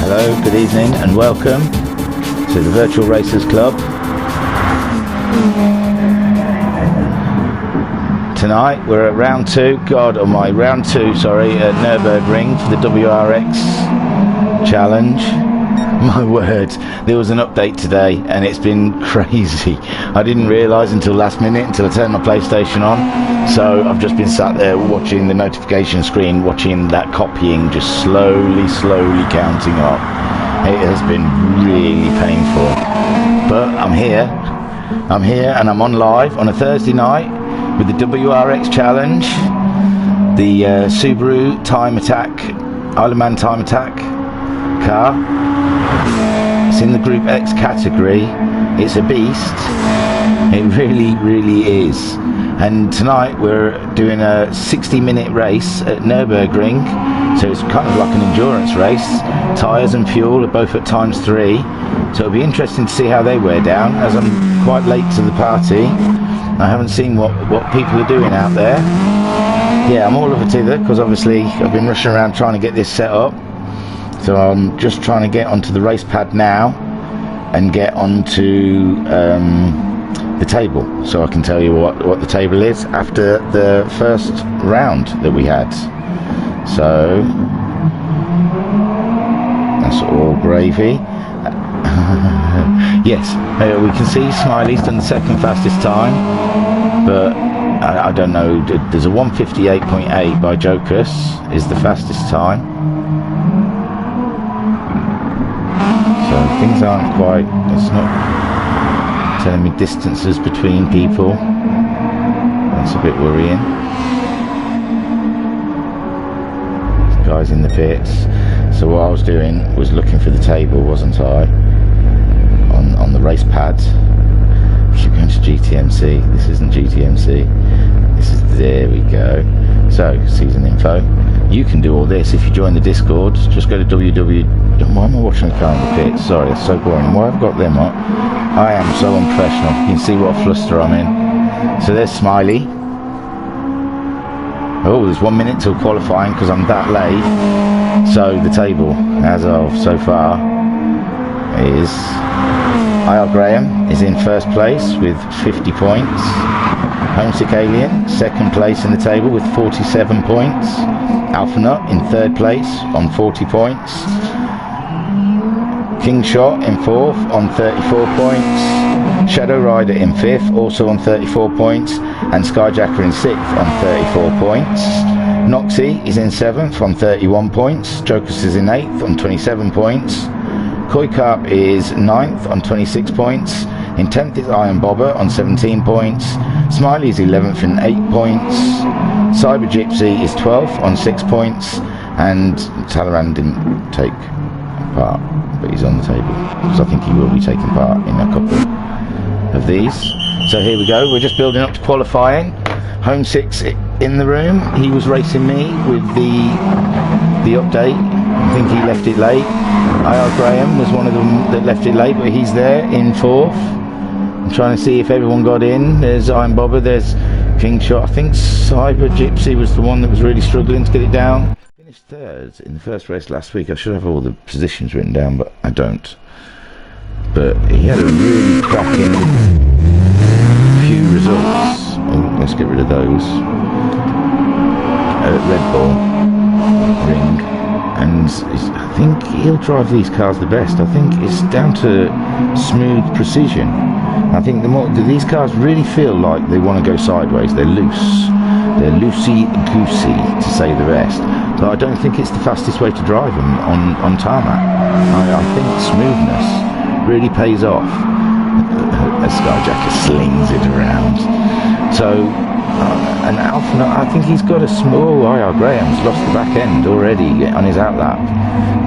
Hello, good evening and welcome to the Virtual Racers Club. Tonight we're at round 2, round 2 at Nurburgring for the WRX challenge. My word, there was an update today and it's been crazy. I didn't realise until last minute, until I turned my PlayStation on. So I've just been sat there watching the notification screen, watching that copying just slowly counting up. It has been really painful. But I'm here and I'm on live on a Thursday night with the WRX challenge, the Subaru Time Attack, Isle of Man Time Attack car. It's in the Group X category. It's a beast. It really is. And tonight we're doing a 60-minute race at Nurburgring, so it's kind of like an endurance race. Tyres and fuel are both at ×3, so it'll be interesting to see how they wear down, as I'm quite late to the party. I haven't seen what people are doing out there. Yeah, I'm all of a tither because obviously I've been rushing around trying to get this set up. So I'm just trying to get onto the race pad now and get onto the table, so I can tell you what the table is after the first round that we had. So that's all gravy. Yes, we can see Smiley's done the second fastest time, but I don't know, there's a 1:58.8 by Jocus is the fastest time. So things aren't quite, it's not telling me distances between people. That's a bit worrying. Guys in the pits. So what I was doing was looking for the table, wasn't I? On the race pad. I keep going to GTMC. This isn't GTMC. This is, there we go. So season info. You can do all this if you join the Discord. Just go to why am I watching the car in the pits? Sorry, it's so boring. Why have I got them up? I am so unprofessional. You can see what fluster I'm in. So there's Smiley. Oh, there's 1 minute till qualifying because I'm that late. So the table, as of so far, is IR Graham is in first place with 50 points. Homesick Alien, second place in the table with 47 points. Alpha Nut in third place on 40 points. King Shot in fourth on 34 points. Shadow Rider in fifth, also on 34 points. And Skyjacker in sixth on 34 points. Noxie is in seventh on 31 points. Jocus is in eighth on 27 points. Koi Carp is ninth on 26 points. In 10th is Iron Bobber on 17 points. Smiley is 11th in 8 points. Cyber Gypsy is 12th on 6 points. And Talaran didn't take part, but he's on the table, because I think he will be taking part in a couple of these. So here we go, we're just building up to qualifying. Homesick's in the room. He was racing me with the update. I think he left it late. IR Graham was one of them that left it late, but he's there in fourth. I'm trying to see if everyone got in. There's Iron Bobber, there's King Shot. I think Cyber Gypsy was the one that was really struggling to get it down. Finished third in the first race last week. I should have all the positions written down, but I don't. But he had a really cracking few results. Oh, let's get rid of those. Red Bull Ring, and I think he'll drive these cars the best. I think it's down to smooth precision. I think these cars really feel like they want to go sideways. They're loose. They're loosey-goosey, to say the rest. But I don't think it's the fastest way to drive them on tarmac. I think smoothness really pays off. as Skyjacker slings it around. So, and Alpha, I think he's got a small. Graham's lost the back end already on his outlap.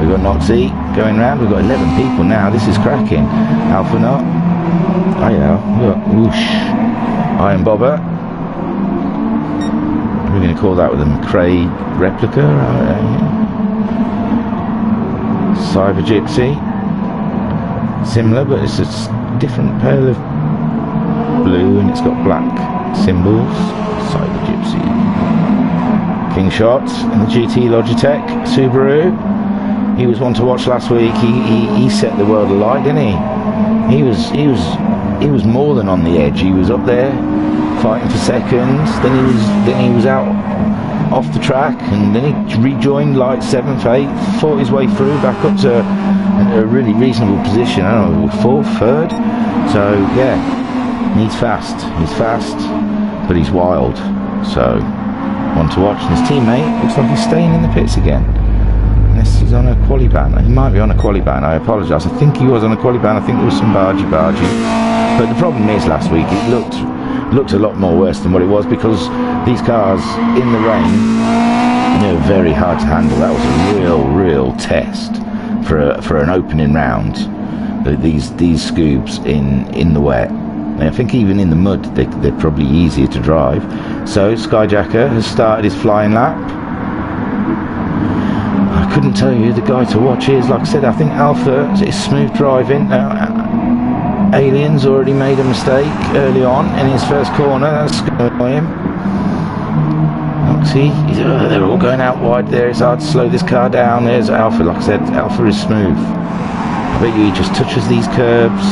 We've got Noxie going round. We've got 11 people now. This is cracking. Alpha Nut. Look, whoosh. Iron Bobber. We're going to call that with a McCartney replica. Cyber Gypsy. Similar, but it's a different pair of blue and it's got black symbols. Cyber Gypsy. King Shot and the GT Logitech Subaru. He was one to watch last week. He set the world alight, didn't he? He was more than on the edge. He was up there fighting for seconds. Then he was out off the track, and then he rejoined like 7th, 8th, fought his way through back up to a really reasonable position. I don't know, 4th, 3rd. So yeah, he's fast, but he's wild. So one to watch. And his teammate looks like he's staying in the pits again, unless he's on a quali ban. He might be on a quali ban. I apologise. I think he was on a quali ban. I think there was some bargy. But the problem is, last week it looked a lot more worse than what it was, because these cars in the rain, they were very hard to handle. That was a real test for an opening round. These scoobs in the wet. And I think even in the mud they're probably easier to drive. So Skyjacker has started his flying lap. I couldn't tell you who the guy to watch is. Like I said, I think Alpha is smooth driving. Alien's already made a mistake early on in his first corner. That's going to annoy him. See, they're all going out wide there. It's hard to slow this car down. There's Alpha. Like I said, Alpha is smooth. I bet you he just touches these curbs.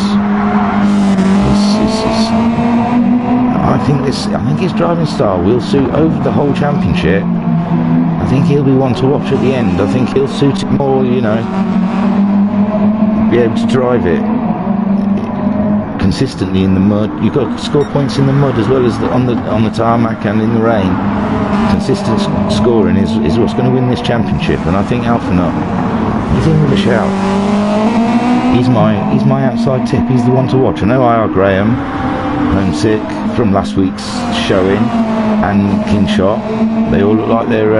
I think his driving style will suit over the whole championship. I think he'll be one to watch at the end. I think he'll suit it more, be able to drive it consistently in the mud. You've got to score points in the mud as well as on the tarmac and in the rain. Consistent scoring is what's going to win this championship, and I think Alpha Nut, he's in with a shout. He's my outside tip. He's the one to watch. I know IR Graham, homesick from last week's showing, and King Shot. They all look like they're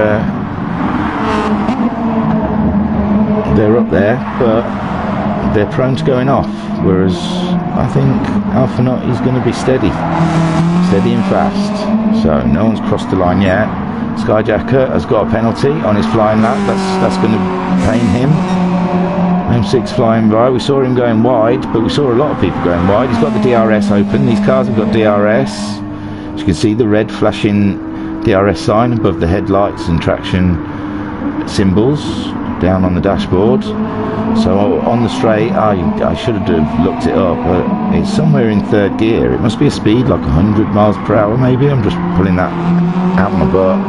up there, but they're prone to going off. Whereas I think Alpha Nut is going to be steady and fast. So no one's crossed the line yet. Skyjacker has got a penalty on his flying lap. That's going to pain him. M6 flying by. We saw him going wide, but we saw a lot of people going wide. He's got the DRS open. These cars have got DRS. As you can see, the red flashing DRS sign above the headlights and traction symbols down on the dashboard. So on the straight, I should have looked it up, but it's somewhere in 3rd gear. It must be a speed like 100 miles per hour maybe. I'm just pulling that out my butt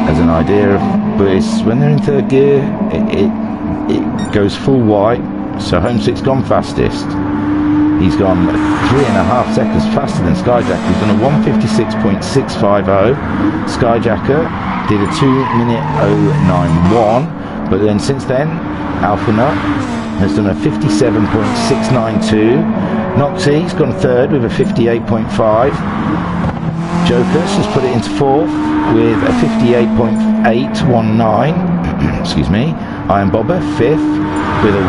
as an idea, but it's when they're in 3rd gear, it goes full white. So Homesick's gone fastest. He's gone 3.5 seconds faster than Skyjacker. He's done a 156.650. Skyjacker did a 2:091, but then since then Alpha Nut has done a 57.692. Noxie's gone 3rd with a 58.5. Jokers has put it into 4th with a 58.819. Excuse me. Iron Bobber 5th with a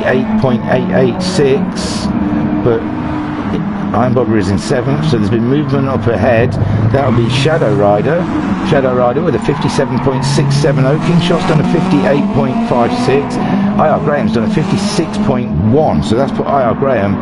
158.886. But Iron Bobber is in 7th, so there's been movement up ahead. That'll be Shadow Rider with a 57.670. King Shot's done a 58.56. IR Graham's done a 56.1, so that's put IR Graham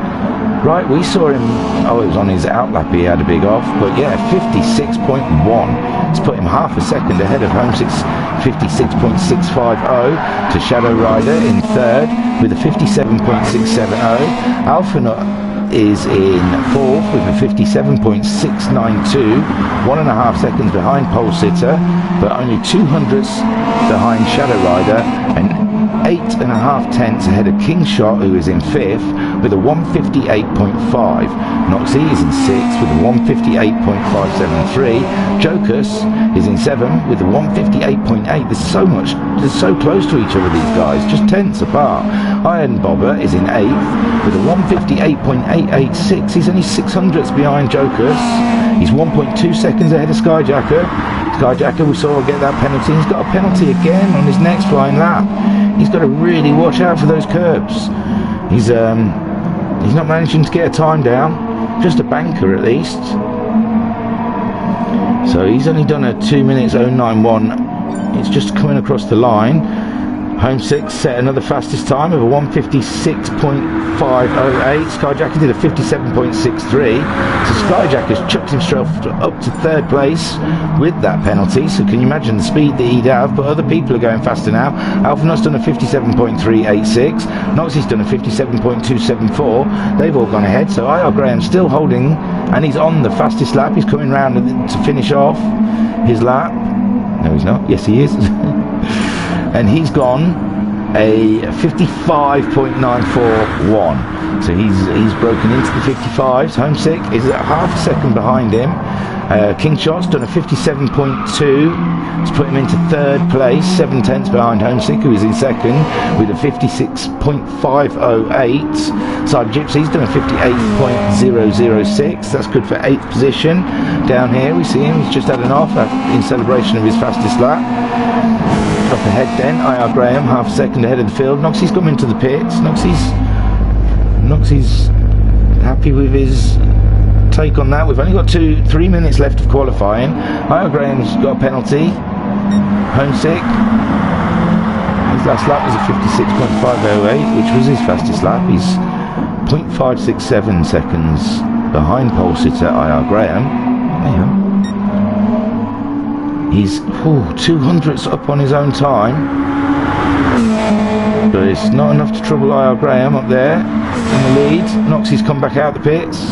right. We saw him, it was on his outlap, he had a big off, but yeah, 56.1. It's put him half a second ahead of Homesick's 56.650 to Shadow Rider in 3rd with a 57.670. Alpha Nut is in 4th with a 57.692, 1.5 seconds behind Pole Sitter, but only 2 hundredths behind Shadow Rider, and 8.5 tenths ahead of Kingshot, who is in 5th with a 158.5. Noxie is in 6th with a 158.573. Jokus is in 7th with a 158.8. They're so close to each other, these guys, just tenths apart. Iron Bobber is in 8th with a 158.886. He's only 600ths behind Jokus. He's 1.2 seconds ahead of Skyjacker. Skyjacker, we saw get that penalty. He's got a penalty again on his next flying lap. He's got to really watch out for those curbs. He's not managing to get a time down. Just a banker at least. So he's only done a 2 minutes 091. It's just coming across the line. Home 6 set another fastest time of a 156.508. Skyjacker did a 57.63. So Skyjacker's chucked himself up to 3rd place with that penalty. So can you imagine the speed that he'd have? But other people are going faster now. Alphanut's done a 57.386. Noxie's done a 57.274. They've all gone ahead. So IR Graham's still holding, and he's on the fastest lap. He's coming round to finish off his lap. No, he's not. Yes, he is. And he's gone a 55.941. So he's broken into the 55s. Homesick is at half a second behind him. Kingshot's done a 57.2. It's put him into 3rd place, 7 tenths behind Homesick, who is in 2nd with a 56.508. Cyber Gypsy's done a 58.006. That's good for 8th position. Down here we see him. He's just had an off in celebration of his fastest lap. Up ahead then, IR Graham, half a second ahead of the field. Noxie's come into the pits. Noxie's happy with his take on that. We've only got 3 minutes left of qualifying. IR Graham's got a penalty. Homesick. His last lap was a 56.508, which was his fastest lap. He's 0.567 seconds behind pole sitter IR Graham. There you are. He's 200ths up on his own time, but it's not enough to trouble IR Graham up there in the lead. Noxie's come back out the pits.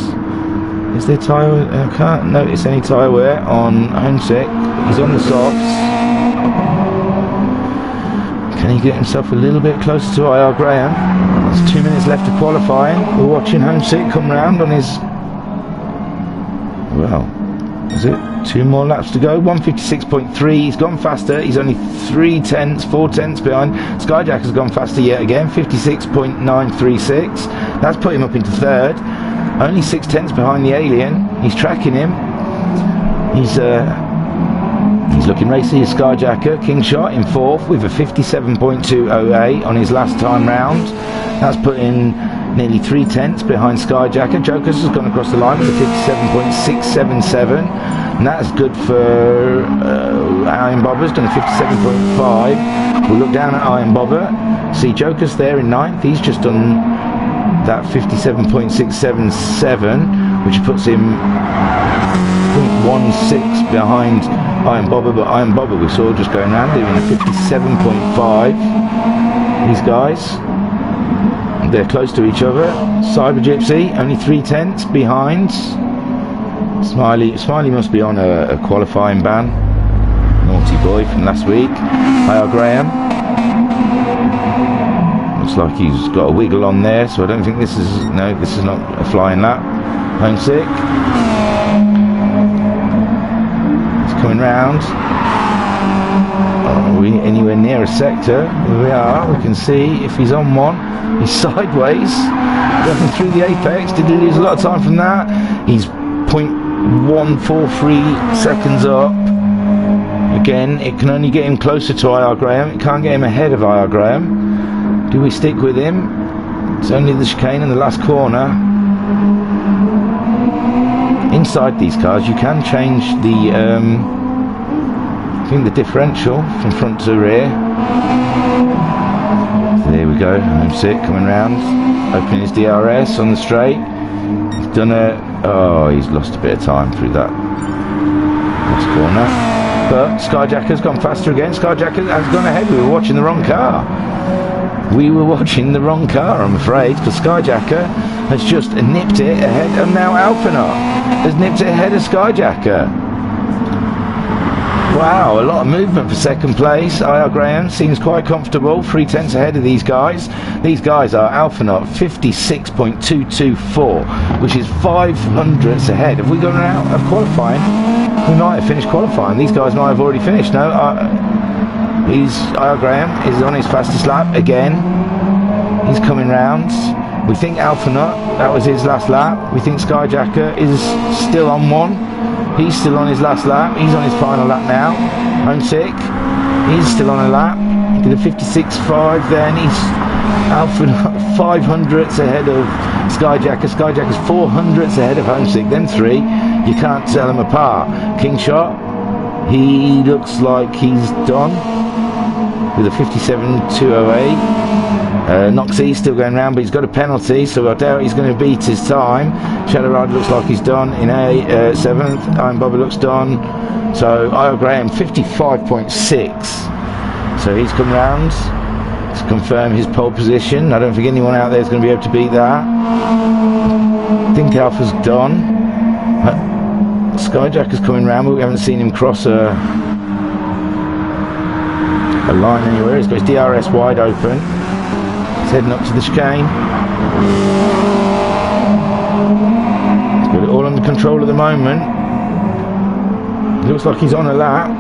Is there tyre? I can't notice any tyre wear on Homesick. He's on the softs. Can he get himself a little bit closer to IR Graham? There's 2 minutes left of qualifying. We're watching Homesick come round on his... Well, is it 2 more laps to go? 156.3. He's gone faster. He's only 4 tenths behind. Skyjacker's gone faster yet again, 56.936. That's put him up into 3rd. Only 6 tenths behind the Alien. He's tracking him. He's looking racy. Skyjacker. Kingshot in 4th with a 57.208 on his last time round. That's put in nearly 3 tenths behind Skyjacker. Jokus has gone across the line with a 57.677, and that's good for Iron Bobber's done a 57.5. We'll look down at Iron Bobber, see Jokus there in 9th. He's just done that 57.677, which puts him 0.16 behind Iron Bobber, but Iron Bobber we saw just going around doing a 57.5. These guys, they're close to each other. Cyber Gypsy only 3 tenths behind. Smiley must be on a qualifying ban. Naughty boy from last week. IR Graham. Looks like he's got a wiggle on there, so I don't think this is not a flying lap. Homesick. He's coming round. Are we anywhere near a sector? Here we are. We can see if he's on one. He's sideways, going through the apex. Did he lose a lot of time from that? He's 0.143 seconds up. Again, it can only get him closer to IR Graham. It can't get him ahead of IR Graham. Do we stick with him? It's only the chicane in the last corner. Inside these cars, you can change the I think the differential from front to rear. There we go, Homesick coming round, opening his DRS on the straight. He's done he's lost a bit of time through that last corner. But Skyjacker's gone faster again. Skyjacker has gone ahead. We were watching the wrong car. I'm afraid, because Skyjacker has just nipped it ahead, and now Alphanut has nipped it ahead of Skyjacker. Wow, a lot of movement for second place. IR Graham seems quite comfortable, 3/10 ahead of these guys. These guys are Alphanot 56.224, which is 500ths ahead. Have we gone out of qualifying? We might have finished qualifying. These guys might have already finished. No, IR Graham is on his fastest lap again. He's coming round. We think Alphanot, that was his last lap. We think Skyjacker is still on one. He's still on his last lap. He's on his final lap now. Homesick. He's still on a lap. He did a 56.5 then. He's Alphanot 500ths ahead of Skyjacker. Skyjacker's 400ths ahead of Homesick. Them three, you can't tell them apart. Kingshot, he looks like he's done with a 57.208. Noxie's still going round, but he's got a penalty, so I doubt he's going to beat his time. Shadow Rider looks like he's done in a 7th. Iron Bobber looks done. So IR Graham 55.6. So he's come round to confirm his pole position. I don't think anyone out there is going to be able to beat that. I think Alpha's done. Skyjacker's coming round, but we haven't seen him cross a line anywhere. He's got his DRS wide open. Heading up to the chicane. He's got it all under control at the moment. Looks like he's on a lap.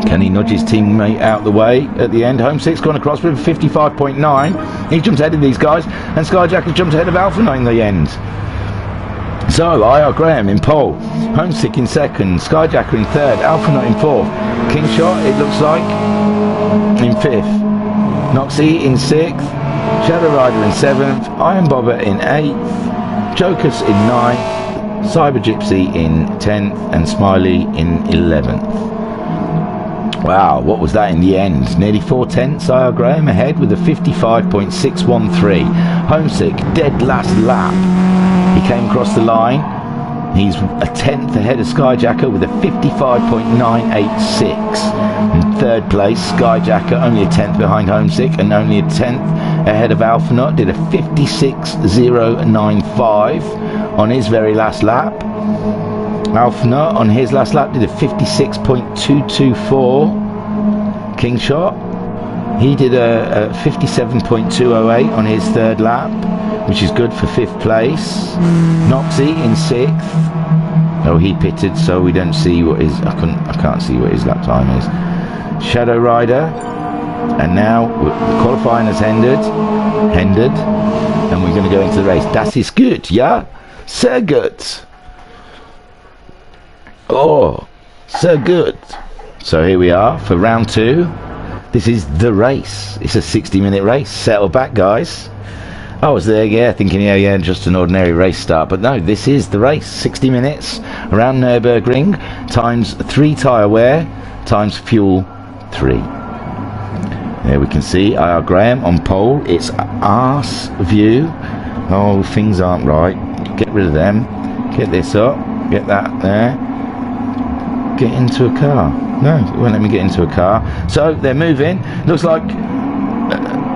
Can he nudge his teammate out the way at the end? Homesick's gone across with 55.9. He jumps ahead of these guys, and Skyjacker jumps ahead of Alphanot in the end. So, IR Graham in pole, Homesick in second, Skyjacker in third, Alphanot in fourth, Kingshot, it looks like, in fifth, Noxie in sixth, Shadow Rider in seventh, Iron Bobber in eighth, Jokers in ninth, Cyber Gypsy in 10th, and Smiley in 11th. Wow, what was that in the end? Nearly 4/10, IR Graham ahead with a 55.613. Homesick, dead last lap. He came across the line. He's a 10th ahead of Skyjacker with a 55.986. In third place, Skyjacker only a 10th behind Homesick and only a 10th ahead of Alphanot. Did a 56.095 on his very last lap. Alphanot on his last lap did a 56.224. Kingshot, he did a 57.208 on his third lap, which is good for 5th place. Noxie in 6th. Oh, he pitted, so we don't see what his... I can't see what his lap time is. Shadow Rider, and now qualifying has ended, and we're going to go into the race. Das ist gut, ja? Sehr gut. Oh, so good. So here we are for round 2. This is the race. It's a 60-minute race. Settle back, guys. I was there, yeah, thinking, yeah, just an ordinary race start. But no, this is the race. 60 minutes around Nurburgring, times 3 tyre wear, times fuel 3. There we can see IR Graham on pole. It's arse view. Oh, things aren't right. Get rid of them. Get this up. Get that there. Get into a car. No, it won't let me get into a car. So they're moving. Looks like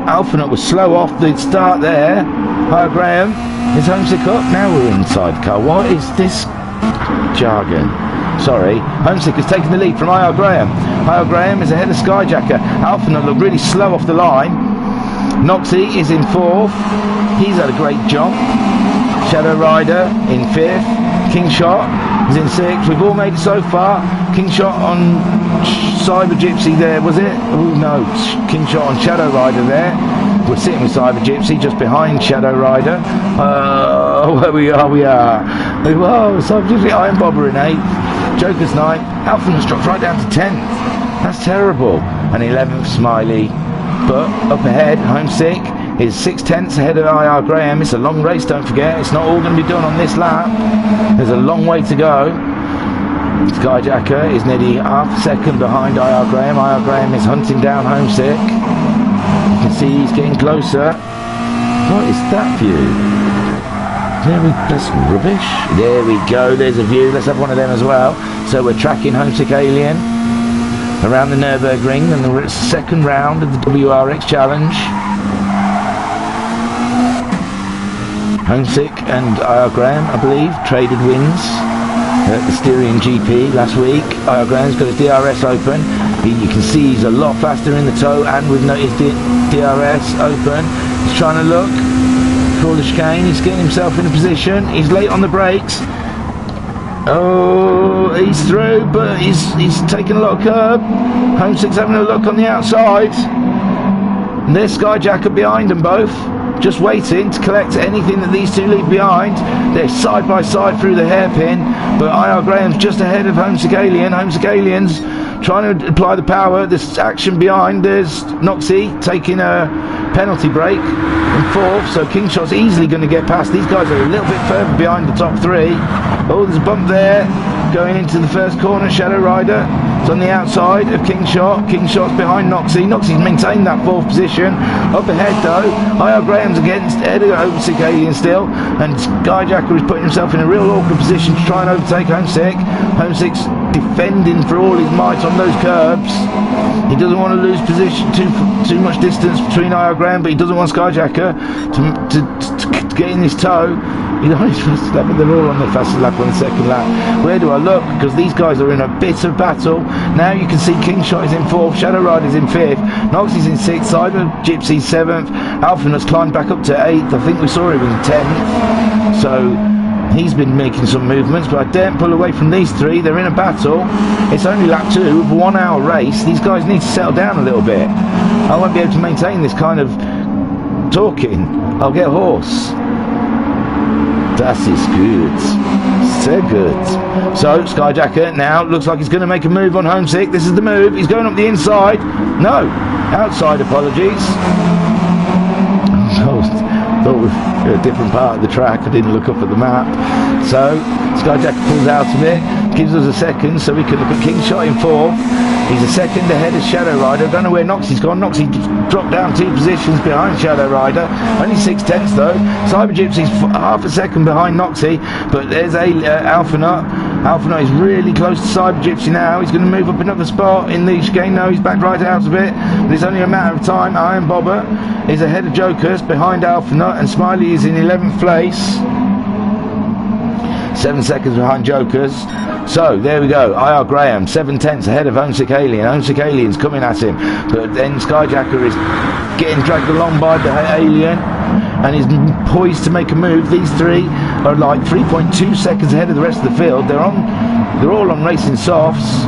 Alphanot was slow off the start there. IR Graham is Homesick up. Now we're inside the car. What is this jargon? Sorry. Homesick has taken the lead from IR Graham. IR Graham is ahead of Skyjacker. Alphanot looked really slow off the line. Noxie is in 4th. He's had a great jump. Shadow Rider in 5th. Kingshot is in 6th. We've all made it so far. Kingshot on Cyber Gypsy there, was it? Oh no, Kingshot on Shadow Rider there. We're sitting with Cyber Gypsy just behind Shadow Rider. Where we are. Whoa, Cyber Gypsy, Iron Bobber in 8th. Joker's 9th. Alphanot's dropped right down to 10th. That's terrible. And 11th, Smiley. But up ahead, Homesick is 6/10 ahead of IR Graham. It's a long race, don't forget. It's not all going to be done on this lap. There's a long way to go. Skyjacker is nearly half a second behind IR Graham. IR Graham is hunting down Homesick. You can see he's getting closer. What is that view? That's rubbish. There we go. There's a view. Let's have one of them as well. So we're tracking Homesick Alien around the Nurburgring, and we're at the second round of the WRX challenge. Homesick and IR Graham, I believe, traded wins. at the Styrian GP last week. IR Graham's got his DRS open. You can see he's a lot faster in the toe, and we've noticed the DRS open. He's trying to look for the chicane. He's getting himself in a position. He's late on the brakes. Oh, he's through, but he's taking a lot of curb. Homesick's having a look on the outside. And there's Skyjacker behind them both, just waiting to collect anything that these two leave behind. They're side by side through the hairpin, but IR Graham's just ahead of Homesick Alien. Homesick Alien's trying to apply the power. There's action behind. There's Noxie taking a penalty break in fourth, so Kingshot's easily going to get past. These guys are a little bit further behind the top three. Oh, there's a bump there going into the first corner. Shadow Rider is on the outside of Kingshot. Kingshot's behind Noxie. Noxie's maintained that fourth position. Up ahead though, IR Graham's against Ed Homesick Alien still, and Skyjacker is putting himself in a real awkward position to try and overtake Homesick. Homesick's defending for all his might on those curbs. He doesn't want to lose position, too much distance between IR Graham, but he doesn't want Skyjacker to get in his toe. He's on his fastest lap, but they're all on their fastest lap on the second lap. Where do I look? Because these guys are in a bit of battle. Now you can see Kingshot is in fourth, Shadow Rider's in fifth, Noxie's in sixth, Cyber Gypsy's seventh, Alphanut's climbed back up to eighth. I think we saw him in 10th. So he's been making some movements, but I daren't pull away from these three. They're in a battle. It's only lap 2 of a 1 hour race. These guys need to settle down a little bit. I won't be able to maintain this kind of talking. I'll get hoarse. That is good. So good. So Skyjacker now looks like he's going to make a move on Homesick. This is the move. He's going up the inside. No, outside. Apologies. Thought we were a different part of the track. I didn't look up at the map. So Skyjacker pulls out of it, gives us a second so we can look at Kingshot in fourth. He's a second ahead of Shadow Rider. I don't know where Noxie's gone. Noxie dropped down 2 positions behind Shadow Rider. Only 6/10 though. Cyber Gypsy's half a second behind Noxie, but there's a Alphanut. Alphanut is really close to Cyber Gypsy now. He's going to move up another spot in the chicane. No, he's back right out of it. But it's only a matter of time. Iron Bobber is ahead of Jokers, behind Alphanut, and Smiley is in 11th place. 7 seconds behind Jokers. So there we go. IR Graham 7/10 ahead of Homesick Alien. Homesick Alien's coming at him, but then Skyjacker is getting dragged along by the Alien and is poised to make a move. These three are like 3.2 seconds ahead of the rest of the field. They're all on racing softs.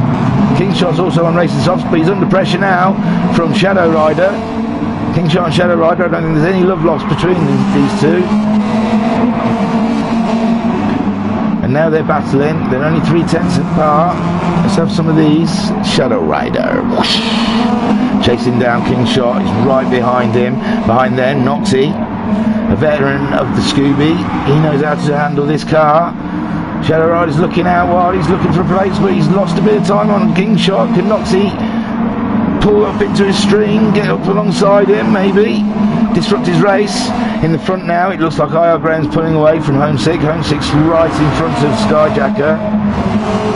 Kingshot's also on racing softs, but he's under pressure now from Shadow Rider. Kingshot and Shadow Rider, I don't think there's any love lost between these two. And now they're battling. They're only 3/10 apart. Let's have some of these. Shadow Rider, whoosh, chasing down Kingshot. He's right behind him. Behind them, Noxie, a veteran of the Scooby. He knows how to handle this car. Shadow Rider's looking out wide. He's looking for a place, but he's lost a bit of time on Kingshot. Can Noxie pull up into his string, get up alongside him, maybe disrupt his race? In the front now, it looks like IR Graham's pulling away from Homesick. Homesick's right in front of Skyjacker.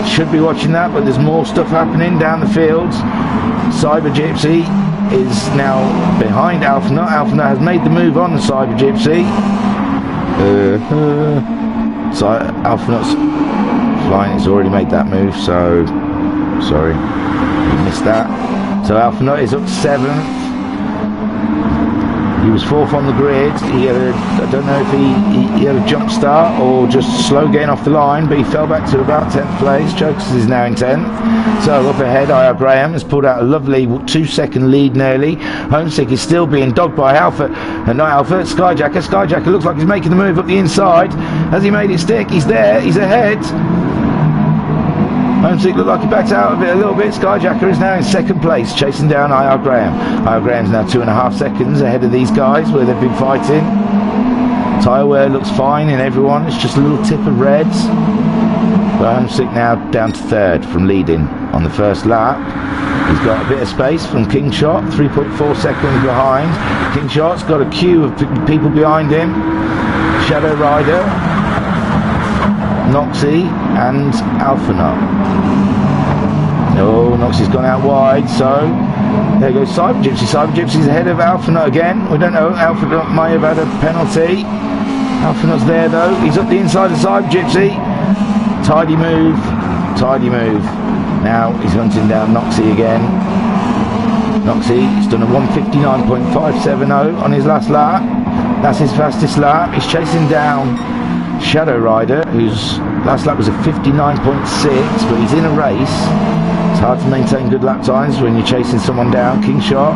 Should be watching that, but there's more stuff happening down the field. Cyber Gypsy is now behind Alphanut. Alphanut has made the move on the Cyber Gypsy. So Alphanut's flying. It's already made that move, so sorry, you missed that. So Alphanut is up to 7th. He was 4th on the grid. He had I don't know if he had a jump start or just slow getting off the line, but he fell back to about 10th place. Jokers is now in 10th. So up ahead, IR Graham has pulled out a lovely 2-second lead nearly. Homesick is still being dogged by not Alpha, Skyjacker. Skyjacker looks like he's making the move up the inside. Has he made it stick? He's there. He's ahead. Homesick looked like he backed out of it a little bit. Skyjacker is now in 2nd place, chasing down IR Graham. IR Graham's now 2.5 seconds ahead of these guys where they've been fighting. Tyre wear looks fine in everyone. It's just a little tip of reds. But Homesick now down to 3rd from leading on the first lap. He's got a bit of space from Kingshot, 3.4 seconds behind. Kingshot's got a queue of people behind him. Shadow Rider, Noxie and Alphanut. Oh, Noxie's gone out wide, so there goes Cyber Gypsy. Cyber Gypsy's ahead of Alphanut again. We don't know, Alphanut might have had a penalty. Alphanut's there though. He's up the inside of Cyber Gypsy. Tidy move, tidy move. Now he's hunting down Noxie again. Noxie, he's done a 159.570 on his last lap. That's his fastest lap. He's chasing down Shadow Rider, whose last lap was a 59.6, but he's in a race. It's hard to maintain good lap times when you're chasing someone down. King Shot,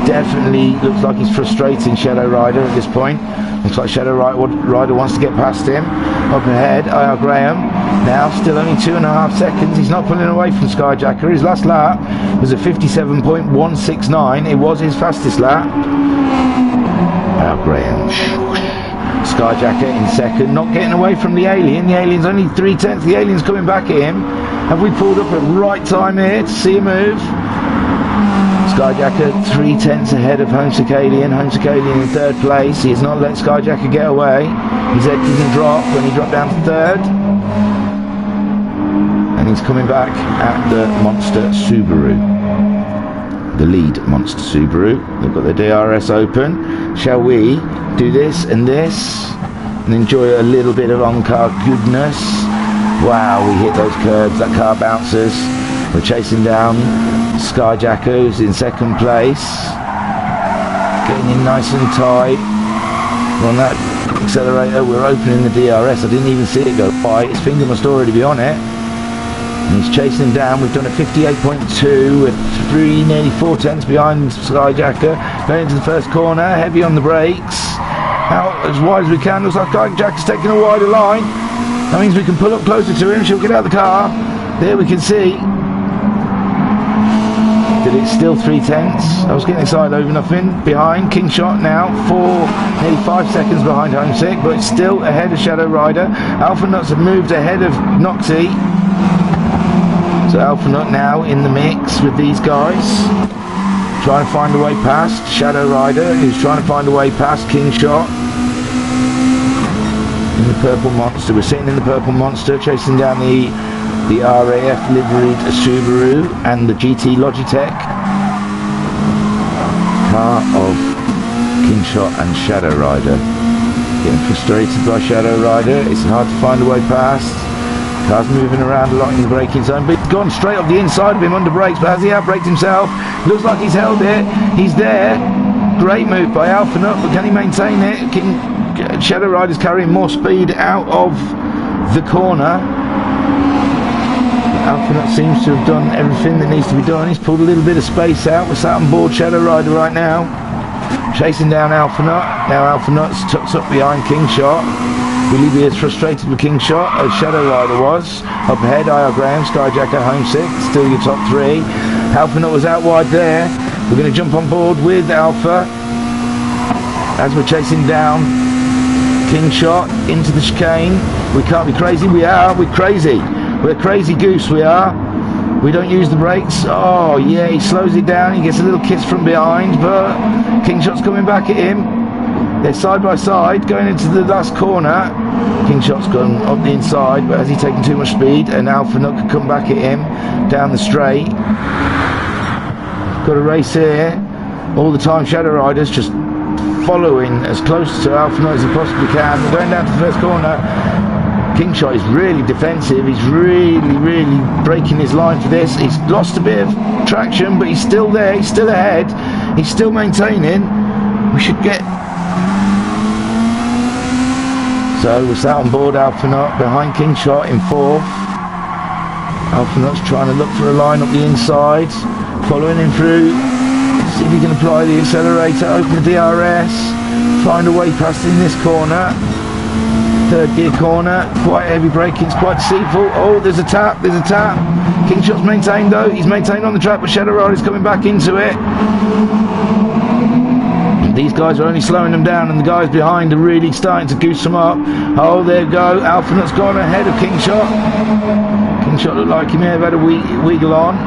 definitely looks like he's frustrating Shadow Rider at this point. Looks like Shadow Rider wants to get past him. Up ahead, IR Graham. Now still only 2.5 seconds. He's not pulling away from Skyjacker. His last lap was a 57.169. It was his fastest lap. IR Graham. Skyjacker in second, not getting away from the Alien. The Alien's only 3/10. The Alien's coming back at him. Have we pulled up at right time here to see a move? Skyjacker 3/10 ahead of Homesick Alien. Homesick Alien in third place. He has not let Skyjacker get away. His head didn't drop when he dropped down to third. And he's coming back at the Monster Subaru. The lead Monster Subaru. They've got their DRS open. Shall we do this and enjoy a little bit of on-car goodness? Wow, we hit those curbs. That car bounces. We're chasing down Skyjacker, who's in second place. Getting in nice and tight. We're on that accelerator. We're opening the DRS. I didn't even see it go by. His finger must already be on it. And he's chasing him down. We've done a 58.2 with nearly 4/10 behind Skyjacker. Going into the first corner, heavy on the brakes. Out as wide as we can. Looks like Skyjacker's taking a wider line. That means we can pull up closer to him. She'll get out of the car. There we can see that it's still 3/10. I was getting excited over nothing. Behind King Shot now, nearly 5 seconds behind Homesick, but it's still ahead of Shadow Rider. Alpha Nuts have moved ahead of Noxie. So Alpha Nut now in the mix with these guys, trying to find a way past Shadow Rider, who's trying to find a way past King Shot. In the Purple Monster, we're sitting in the Purple Monster, chasing down the RAF liveried Subaru and the GT Logitech car of King Shot and Shadow Rider. Getting frustrated by Shadow Rider. It's hard to find a way past. Car's moving around a lot in the braking zone, but he's gone straight up the inside of him under brakes. But has he outbraked himself? Looks like he's held it. He's there. Great move by Alpha Nut, but can he maintain it? Shadow Rider's carrying more speed out of the corner. Alpha Nut seems to have done everything that needs to be done. He's pulled a little bit of space out. We're sat on board Shadow Rider right now, chasing down Alpha Nut. Now Alpha Nut's tucked up behind King Shot. Will he be as frustrated with King Shot as Shadow Rider was? Up ahead, IR Graham, Skyjacker, Homesick, still your top three. Alpha Nut was out wide there. We're going to jump on board with Alpha as we're chasing down King Shot into the chicane. We can't be crazy. We're crazy. We're crazy goose, we are. We don't use the brakes. Oh yeah, he slows it down. He gets a little kiss from behind, but King Shot's coming back at him. They're side by side going into the last corner. King Shot's gone up the inside, but has he taken too much speed? And Alpha Nut could come back at him down the straight. Got a race here. All the time Shadow Rider's just following as close to Alpha Nut as he possibly can. We're going down to the first corner. King Shot is really defensive. He's really breaking his line for this. He's lost a bit of traction, but he's still there. He's still ahead. He's still maintaining. We should get... So we're sat on board Alpha Nut behind King Shot in fourth. Alpha Nut's trying to look for a line up the inside, following him through. See if he can apply the accelerator, open the DRS, find a way past in this corner. Third gear corner, quite heavy braking, it's quite deceitful. Oh, there's a tap. King Shot's maintained though. He's maintained on the track, but Shadow Rider's coming back into it. These guys are only slowing them down, and the guys behind are really starting to goose them up. Oh, there we go. Alpha Nut's gone ahead of King Shot. King Shot looked like he may have had a wiggle on.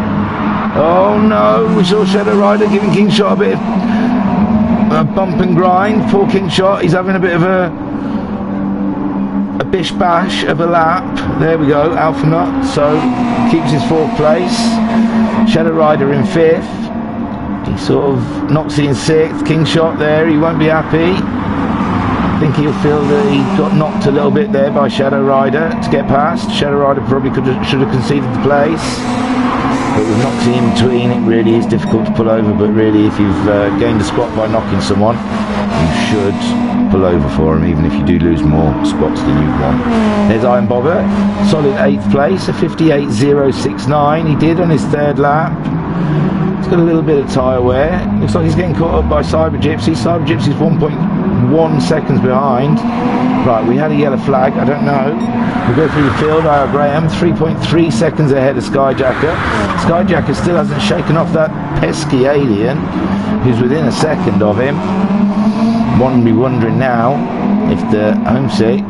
Oh no, we saw Shadow Rider giving King Shot a bit of a bump and grind. Poor King Shot, he's having a bit of a bish bash of a lap. There we go, Alpha Nut, so keeps his fourth place. Shadow Rider in fifth. He sort of knocks in sixth. King Shot there, he won't be happy. think he'll feel that he got knocked a little bit there by Shadow Rider to get past. Shadow Rider probably should have conceded the place. But with Noxie in between, it really is difficult to pull over. But really, if you've gained a spot by knocking someone, you should pull over for him, even if you do lose more spots than you want. There's Iron Bobber, solid 8th place, a 58.069. He did on his 3rd lap. He's got a little bit of tyre wear. Looks like he's getting caught up by Cyber Gypsy. Cyber Gypsy's 1.1 seconds behind. Right, we had a yellow flag, I don't know. We'll go through the field. Ira Graham, 3.3 seconds ahead of Skyjacker. Skyjacker still hasn't shaken off that pesky alien who's within a second of him. One would be wondering now if the Homesick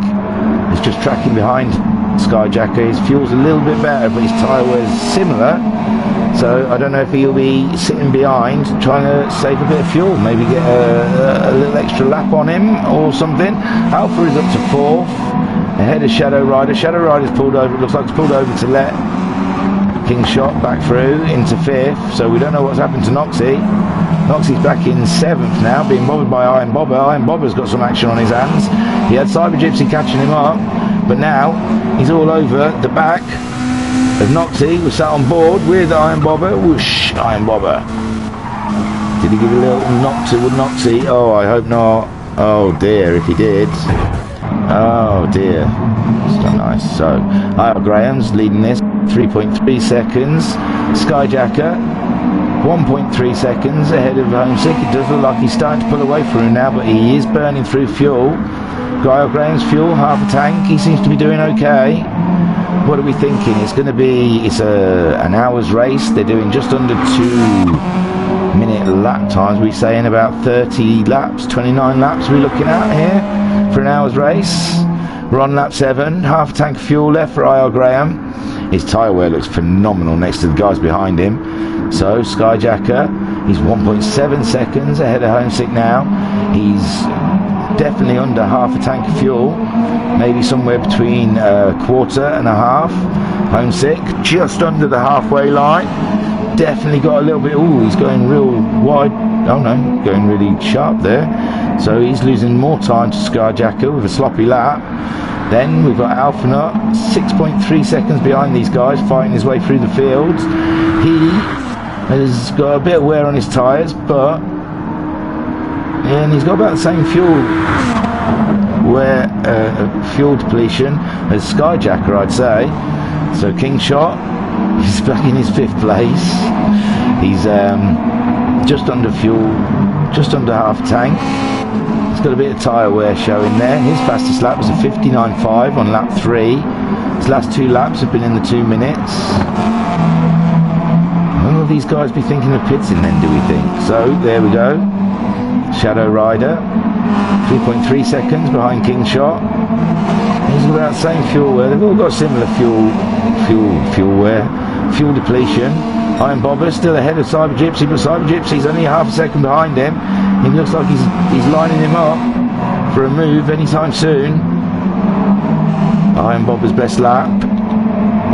is just tracking behind Skyjacker. His fuel's a little bit better, but his tyre wear's similar. So I don't know if he'll be sitting behind trying to save a bit of fuel, maybe get a little extra lap on him or something. Alpha is up to 4th, ahead of Shadow Rider. Shadow Rider's pulled over, it looks like it's pulled over to let King Shot back through into 5th, so we don't know what's happened to Noxie. Noxie's back in 7th now, being bothered by Iron Bobber. Iron Bobber's got some action on his hands. He had Cyber Gypsy catching him up, but now he's all over the back of Noxie. Was sat on board with Iron Bobber. Whoosh, Iron Bobber. Did he give a little knock to Noxie? Oh, I hope not. Oh dear, if he did. Oh dear. It's not nice. So, Ira Graham's leading this. 3.3 seconds. Skyjacker, 1.3 seconds ahead of Homesick. It does look like he's starting to pull away from him now, but he is burning through fuel. Ira Graham's fuel, half a tank. He seems to be doing okay. What are we thinking? It's going to be, it's an hour's race. They're doing just under 2-minute lap times. We're saying about 30 laps, 29 laps we're looking at here for an hour's race. We're on lap 7, half a tank of fuel left for IR Graham. His tyre wear looks phenomenal next to the guys behind him. So Skyjacker, he's 1.7 seconds ahead of Homesick now. He's definitely under half a tank of fuel, maybe somewhere between a quarter and a half. Homesick just under the halfway line, definitely got a little bit, ooh, he's going real wide, oh no, going really sharp there, so he's losing more time to Skyjacker with a sloppy lap. Then we've got Alpha Nut, 6.3 seconds behind these guys, fighting his way through the fields. He has got a bit of wear on his tyres, but and he's got about the same fuel depletion as Skyjacker, I'd say. So King Shot, he's back in his 5th place. He's just under fuel, just under half tank. He's got a bit of tyre wear showing there. His fastest lap was a 59.5 on lap 3. His last 2 laps have been in the 2 minutes. When will these guys be thinking of pitting then, do we think? So there we go. Shadow Rider, 3.3 seconds behind King Shot. He's about the same fuel wear. They've all got similar fuel wear, fuel depletion. Iron Bobber still ahead of Cyber Gypsy, but Cyber Gypsy's only half a second behind him. It looks like he's lining him up for a move anytime soon. Iron Bobber's best lap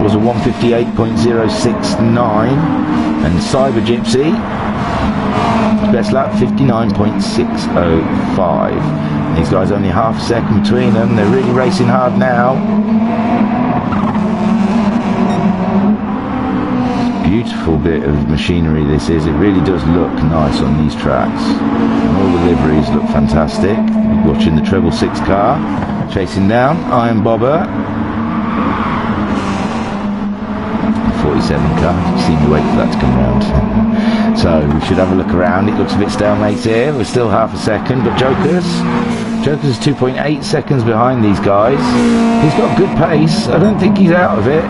was a 158.069, and Cyber Gypsy best lap 59.605. These guys only half a second between them. They're really racing hard now. Beautiful bit of machinery this is. It really does look nice on these tracks. And all the liveries look fantastic. You're watching the treble 6 car chasing down Iron Bobber. 47 car. See me wait for that to come round. So we should have a look around. It looks a bit stalemate here. We're still half a second, but Joker's is 2.8 seconds behind these guys. He's got good pace. I don't think he's out of it.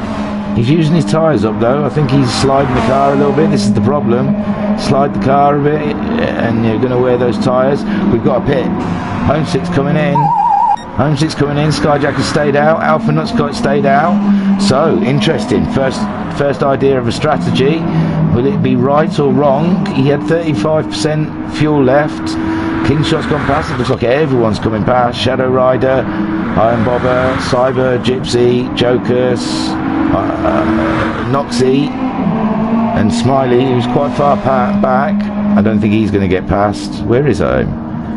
He's using his tyres up though. I think he's sliding the car a little bit. This is the problem. Slide the car a bit and you're going to wear those tyres. We've got a pit. Homesick's coming in. Skyjacker's stayed out. Alpha Nut's got stayed out. So interesting. First idea of a strategy. Will it be right or wrong? He had 35% fuel left. King Shot's gone past. It looks like everyone's coming past. Shadow Rider, Iron Bobber, Cyber Gypsy, Jokers, Noxie, and Smiley, who's quite far back. I don't think he's going to get past. Where is home?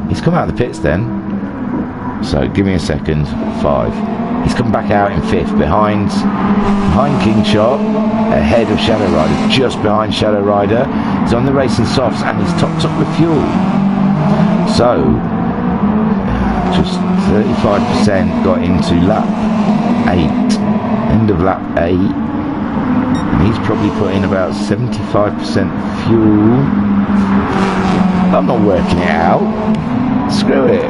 He's come out of the pits then. So give me a second. 5. He's come back out in 5th, behind King Shot, ahead of Shadow Rider, just behind Shadow Rider. He's on the racing softs and he's topped up with fuel. So just 35% got into lap 8, end of lap 8, and he's probably put in about 75% fuel. I'm not working it out. Screw it.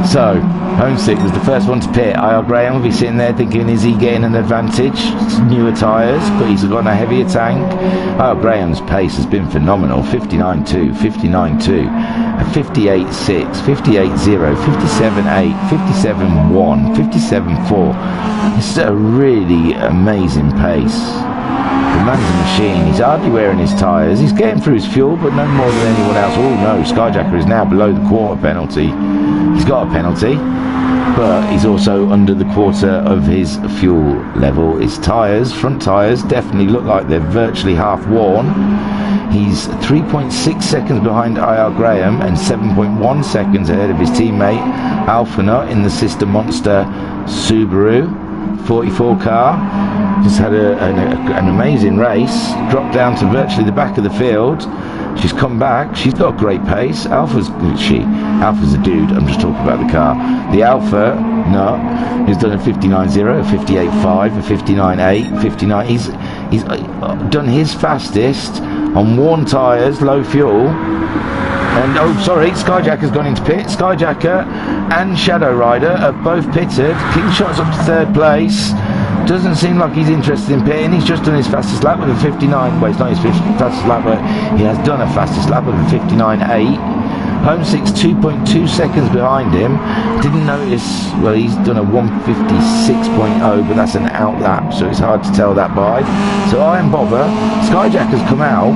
So, Homesick was the first one to pit. IR Graham will be sitting there thinking, is he getting an advantage? It's newer tyres, but he's got a heavier tank. IR Graham's pace has been phenomenal. 59.2, 59.2, 58.6, 58.0, 57.8, 57.1, 57.4. It's a really amazing pace. The man's a machine. He's hardly wearing his tyres. He's getting through his fuel, but no more than anyone else. Oh no, Skyjacker is now below the quarter penalty. He's got a penalty, but he's also under the quarter of his fuel level. His tyres, front tyres, definitely look like they're virtually half worn. He's 3.6 seconds behind IR Graham and 7.1 seconds ahead of his teammate Alphanut in the Sister Monster Subaru 44 car. Just had an amazing race, dropped down to virtually the back of the field. She's come back, she's got a great pace. Alpha's a dude, I'm just talking about the car. The Alpha, no, he's done a 59.0, a 58.5, a 59.8, 59. He's done his fastest on worn tyres, low fuel. And oh sorry, Skyjacker's gone into pit. Skyjacker and Shadow Rider have both pitted. King Shot's up to 3rd place. Doesn't seem like he's interested in pitting. He's just done his fastest lap with a 59. Well, it's not his fastest lap, but he has done a fastest lap with a 59.8. Homesick's 2.2 seconds behind him. Didn't notice, well, he's done a 156.0, but that's an out lap, so it's hard to tell that by. So Iron Bobber, Skyjacker's come out.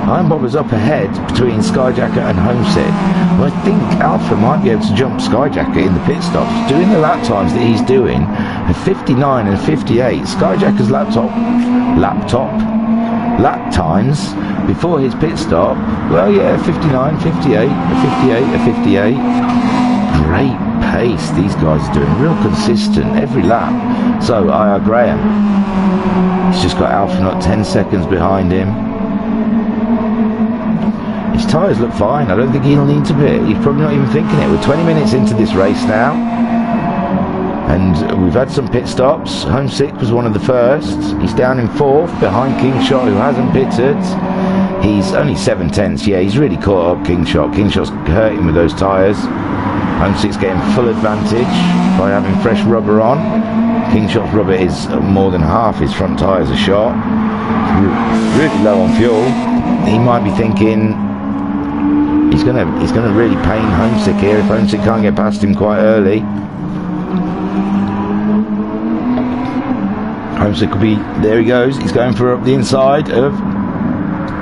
Iron Bobber's up ahead between Skyjacker and Homesick. Well, I think Alpha might be able to jump Skyjacker in the pit stops. Doing the lap times that he's doing at 59 and 58. Skyjacker's lap times before his pit stop, well, yeah, 59, 58, a 58, a 58. Great pace these guys are doing, real consistent every lap. So IR Graham, he's just got Alphanut 10 seconds behind him. His tyres look fine. I don't think he'll need to pit. He's probably not even thinking it. We're 20 minutes into this race now, and we've had some pit stops. Homesick was one of the first. He's down in 4th behind King Shot, who hasn't pitted. He's only 7 tenths. Yeah, he's really caught up King Shot. King Shot's hurting with those tyres. Homesick's getting full advantage by having fresh rubber on. King Shot's rubber is more than half his front tyres are shot. Really low on fuel. He might be thinking he's gonna really pain Homesick here if Homesick can't get past him quite early. Homesick will be, there he goes, he's going for up the inside of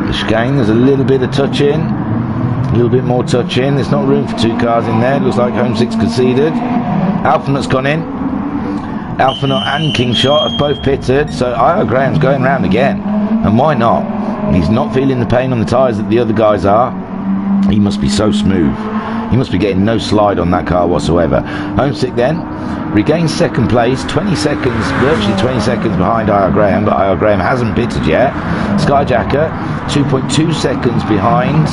the chicane. There's a little bit of touch in, a little bit more touch in. There's not room for 2 cars in there. It looks like Homesick's conceded. Alphanut's gone in. Alphanut and King Shot have both pitted, so IR Graham's going round again, and why not? He's not feeling the pain on the tyres that the other guys are. He must be so smooth. He must be getting no slide on that car whatsoever. Homesick then regains 2nd place, 20 seconds, virtually 20 seconds behind IR Graham, but IR Graham hasn't pitted yet. Skyjacker 2.2 seconds behind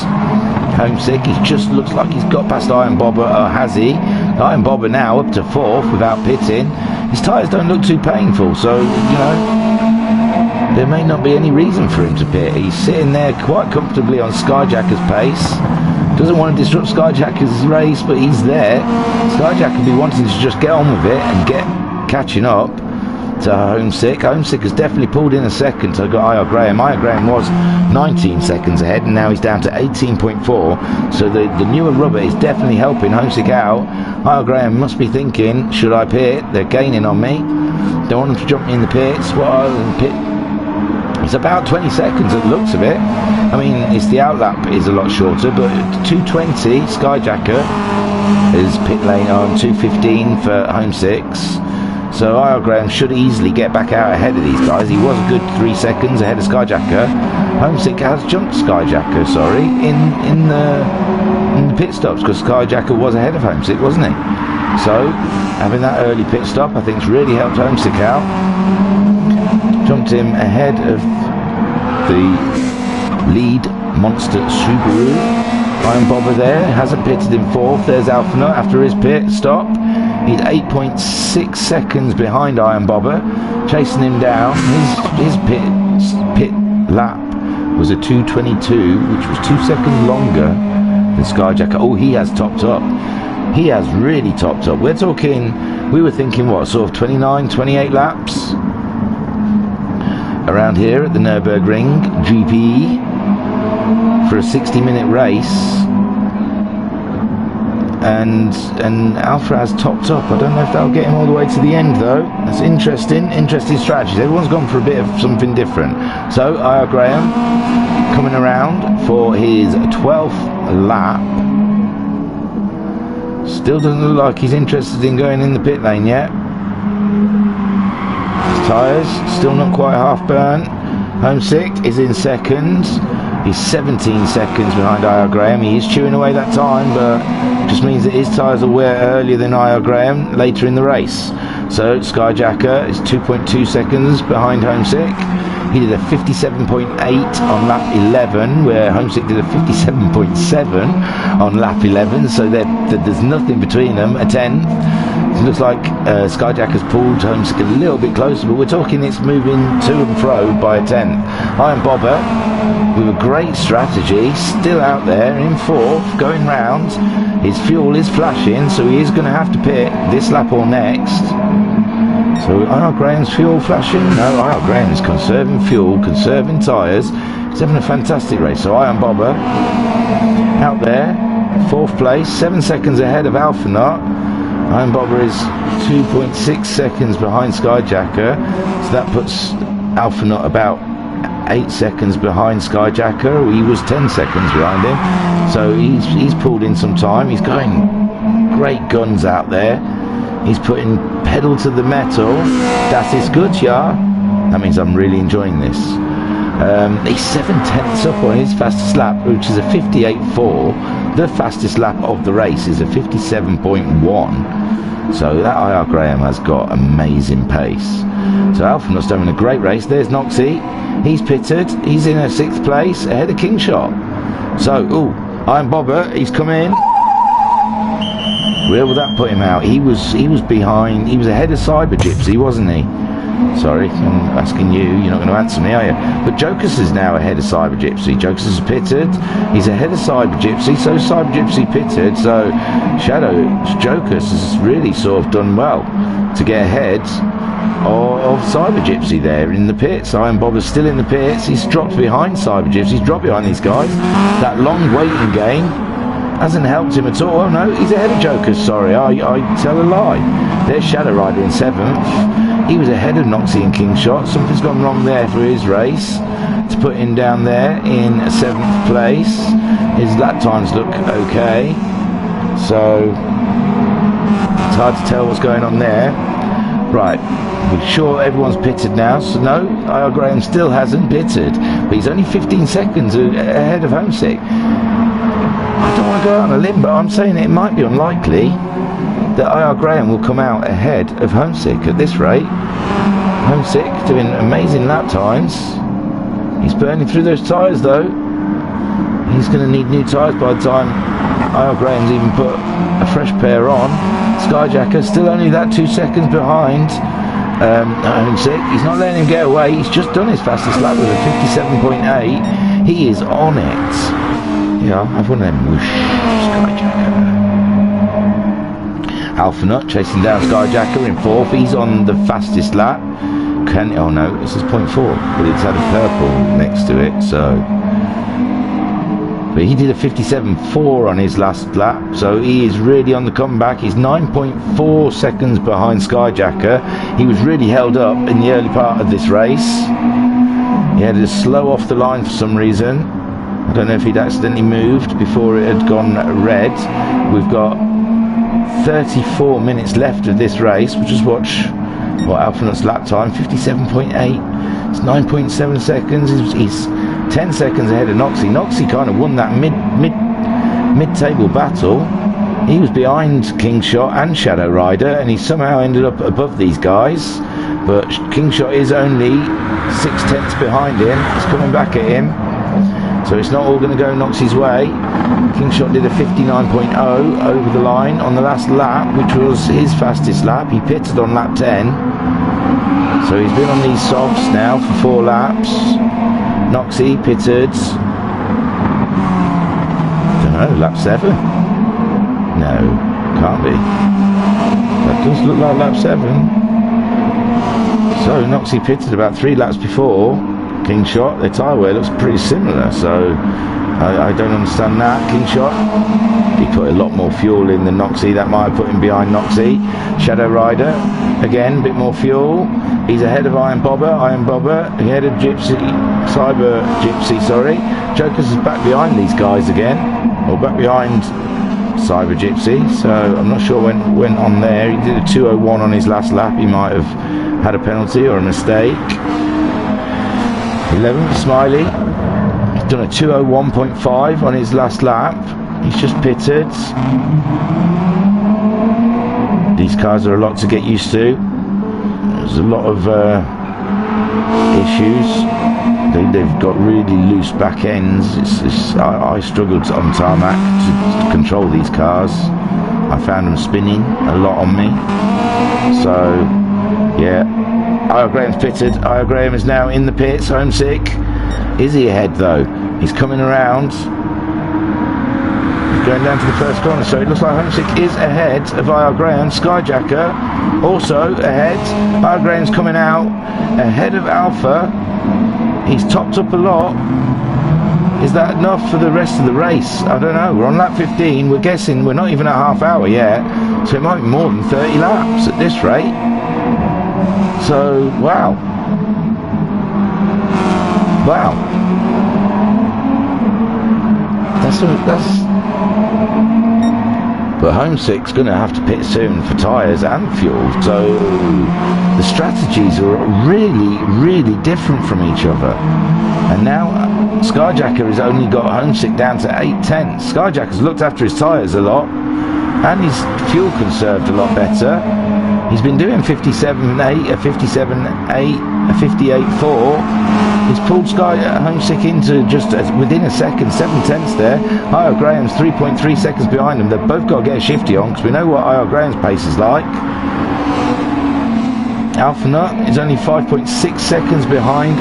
Homesick. He just looks like he's got past Iron Bobber, or has he? Iron Bobber now up to 4th without pitting. His tyres don't look too painful, so, you know, there may not be any reason for him to pit. He's sitting there quite comfortably on Skyjacker's pace. Doesn't want to disrupt Skyjacker's race, but he's there. Skyjacker will be wanting to just get on with it and get catching up to Homesick. Homesick has definitely pulled in a second to IR Graham. IR Graham was 19 seconds ahead, and now he's down to 18.4. So the newer rubber is definitely helping Homesick out. IR Graham must be thinking, should I pit? They're gaining on me. Don't want them to jump me in the pits. It's about 20 seconds at the looks of it. I mean, it's the outlap is a lot shorter, but 2:20 Skyjacker is pit lane on 2:15 for Homesick's. So IR Graham should easily get back out ahead of these guys. He was a good 3 seconds ahead of Skyjacker. Homesick has jumped Skyjacker, sorry, in the pit stops because Skyjacker was ahead of Homesick, wasn't he? So having that early pit stop I think's really helped Homesick out. Jumped him ahead of the lead monster Subaru. Iron Bobber there hasn't pitted in 4th. There's Alphanut after his pit stop. He's 8.6 seconds behind Iron Bobber, chasing him down. His pit lap was a 2:22, which was 2 seconds longer than Skyjacker. Oh, he has topped up. He has really topped up. We're talking, we were thinking what, sort of 29, 28 laps around here at the Nurburgring GP for a 60-minute race. And Alpha has topped up. I don't know if that'll get him all the way to the end though. That's interesting strategies. Everyone's gone for a bit of something different. So IR Graham coming around for his 12th lap. Still doesn't look like he's interested in going in the pit lane yet. His tyres still not quite half burnt. Homesick is in 2nd. He's 17 seconds behind IR Graham. He is chewing away that time, but just means that his tyres will wear earlier than IR Graham later in the race. So Skyjacker is 2.2 seconds behind Homesick. He did a 57.8 on lap 11, where Homesick did a 57.7 on lap 11. So there's nothing between them. A 10. It looks like Skyjacker's pulled Homesick a little bit closer, but we're talking it's moving to and fro by a 10th. Iron Bobber with a great strategy, still out there in 4th, going round. His fuel is flashing, so he is going to have to pit this lap or next. So IR Graham's fuel flashing? No, IR Graham is conserving fuel, conserving tyres. He's having a fantastic race. So Iron Bobber out there, 4th place, 7 seconds ahead of Alphanut. Iron Bobber is 2.6 seconds behind Skyjacker, so that puts Alphanut about 8 seconds behind Skyjacker. He was 10 seconds behind him, so he's pulled in some time. He's going great guns out there. He's putting pedal to the metal. That is good, yeah. That means I'm really enjoying this. He's 7/10 up on his fastest lap, which is a 58.4. The fastest lap of the race is a 57.1. So that IR Graham has got amazing pace. So Alphanut's having a great race. There's Noxie. He's pitted. He's in a 6th place ahead of Kingshot. So, Iron Bobber, he's come in. Where will that put him out? He was behind. He was ahead of Cyber Gypsy, wasn't he? Sorry, I'm asking you. You're not going to answer me, are you? But Jokers is now ahead of Cyber Gypsy. Jokers is pitted. He's ahead of Cyber Gypsy. So Cyber Gypsy pitted. So Shadow Jokers has really sort of done well to get ahead of Cyber Gypsy there in the pits. Iron Bobber's still in the pits. He's dropped behind Cyber Gypsy. He's dropped behind these guys. That long waiting game hasn't helped him at all. Oh no, he's ahead of Jokers. Sorry, I tell a lie. There's Shadow Rider in 7th. He was ahead of Noxie and Kingshot. Something's gone wrong there for his race to put him down there in 7th place. His lap times look okay, so it's hard to tell what's going on there. Right, we're sure everyone's pitted now. So no, IR Graham still hasn't pitted, but he's only 15 seconds ahead of Homesick. I don't want to go out on a limb, but I'm saying it might be unlikely that IR Graham will come out ahead of Homesick at this rate. Homesick doing amazing lap times. He's burning through those tyres though. He's going to need new tyres by the time IR Graham's even put a fresh pair on. Skyjacker still only that 2 seconds behind Homesick. He's not letting him get away. He's just done his fastest lap with a 57.8. He is on it. Yeah, I've won them. Whoosh, Skyjacker. Alphanut chasing down Skyjacker in 4th. He's on the fastest lap. Oh no, this is 0.4, but it's had a purple next to it, so. But he did a 57.4 on his last lap, so he is really on the comeback. He's 9.4 seconds behind Skyjacker. He was really held up in the early part of this race. He had to slow off the line for some reason. I don't know if he'd accidentally moved before it had gone red. We've got 34 minutes left of this race. We'll just watch what Alphanut's lap time, 57.8. It's 9.7 seconds. He's 10 seconds ahead of Noxie. Noxie kind of won that mid-table battle. He was behind Kingshot and Shadow Rider, and he somehow ended up above these guys. But Kingshot is only 6/10 behind him. He's coming back at him, so it's not all going to go Noxie's way. Kingshot did a 59.0 over the line on the last lap, which was his fastest lap. He pitted on lap 10, so he's been on these softs now for 4 laps. Noxie pitted, don't know, lap 7? No, can't be. That does look like lap 7. So Noxie pitted about 3 laps before Kingshot. Their tyre wear looks pretty similar, so I don't understand that. Kingshot, he put a lot more fuel in than Noxie. That might have put him behind Noxie. Shadow Rider, again, a bit more fuel. He's ahead of Iron Bobber, ahead of Cyber Gypsy, sorry. Joker's is back behind these guys again, or back behind Cyber Gypsy, so I'm not sure when went on there. He did a 2:01 on his last lap. He might have had a penalty or a mistake. 11th, Smiley. He's done a 2:01.5 on his last lap. He's just pitted. These cars are a lot to get used to. There's a lot of issues. They've got really loose back ends. I struggled on tarmac to control these cars. I found them spinning a lot on me. So, yeah. Io Graham's pitted. Io Graham is now in the pits, homesick. Is he ahead though? He's coming around. He's going down to the first corner, so it looks like homesick is ahead of Io Graham. Skyjacker also ahead. Io Graham's coming out ahead of Alpha. He's topped up a lot. Is that enough for the rest of the race? I don't know. We're on lap 15. We're guessing we're not even a half hour yet, so it might be more than 30 laps at this rate. So, wow. That's but Homesick's going to have to pit soon for tyres and fuel, so the strategies are really different from each other. And now Skyjacker has only got Homesick down to 8/10. Skyjacker's looked after his tyres a lot, and his fuel conserved a lot better. He's been doing 57.8, a 57.8, a 58.4. He's pulled Homesick into just within a second, 7/10 there. Io Graham's 3.3 seconds behind him. They've both got to get a shifty on, because we know what Io Graham's pace is like. Alpha Nut is only 5.6 seconds behind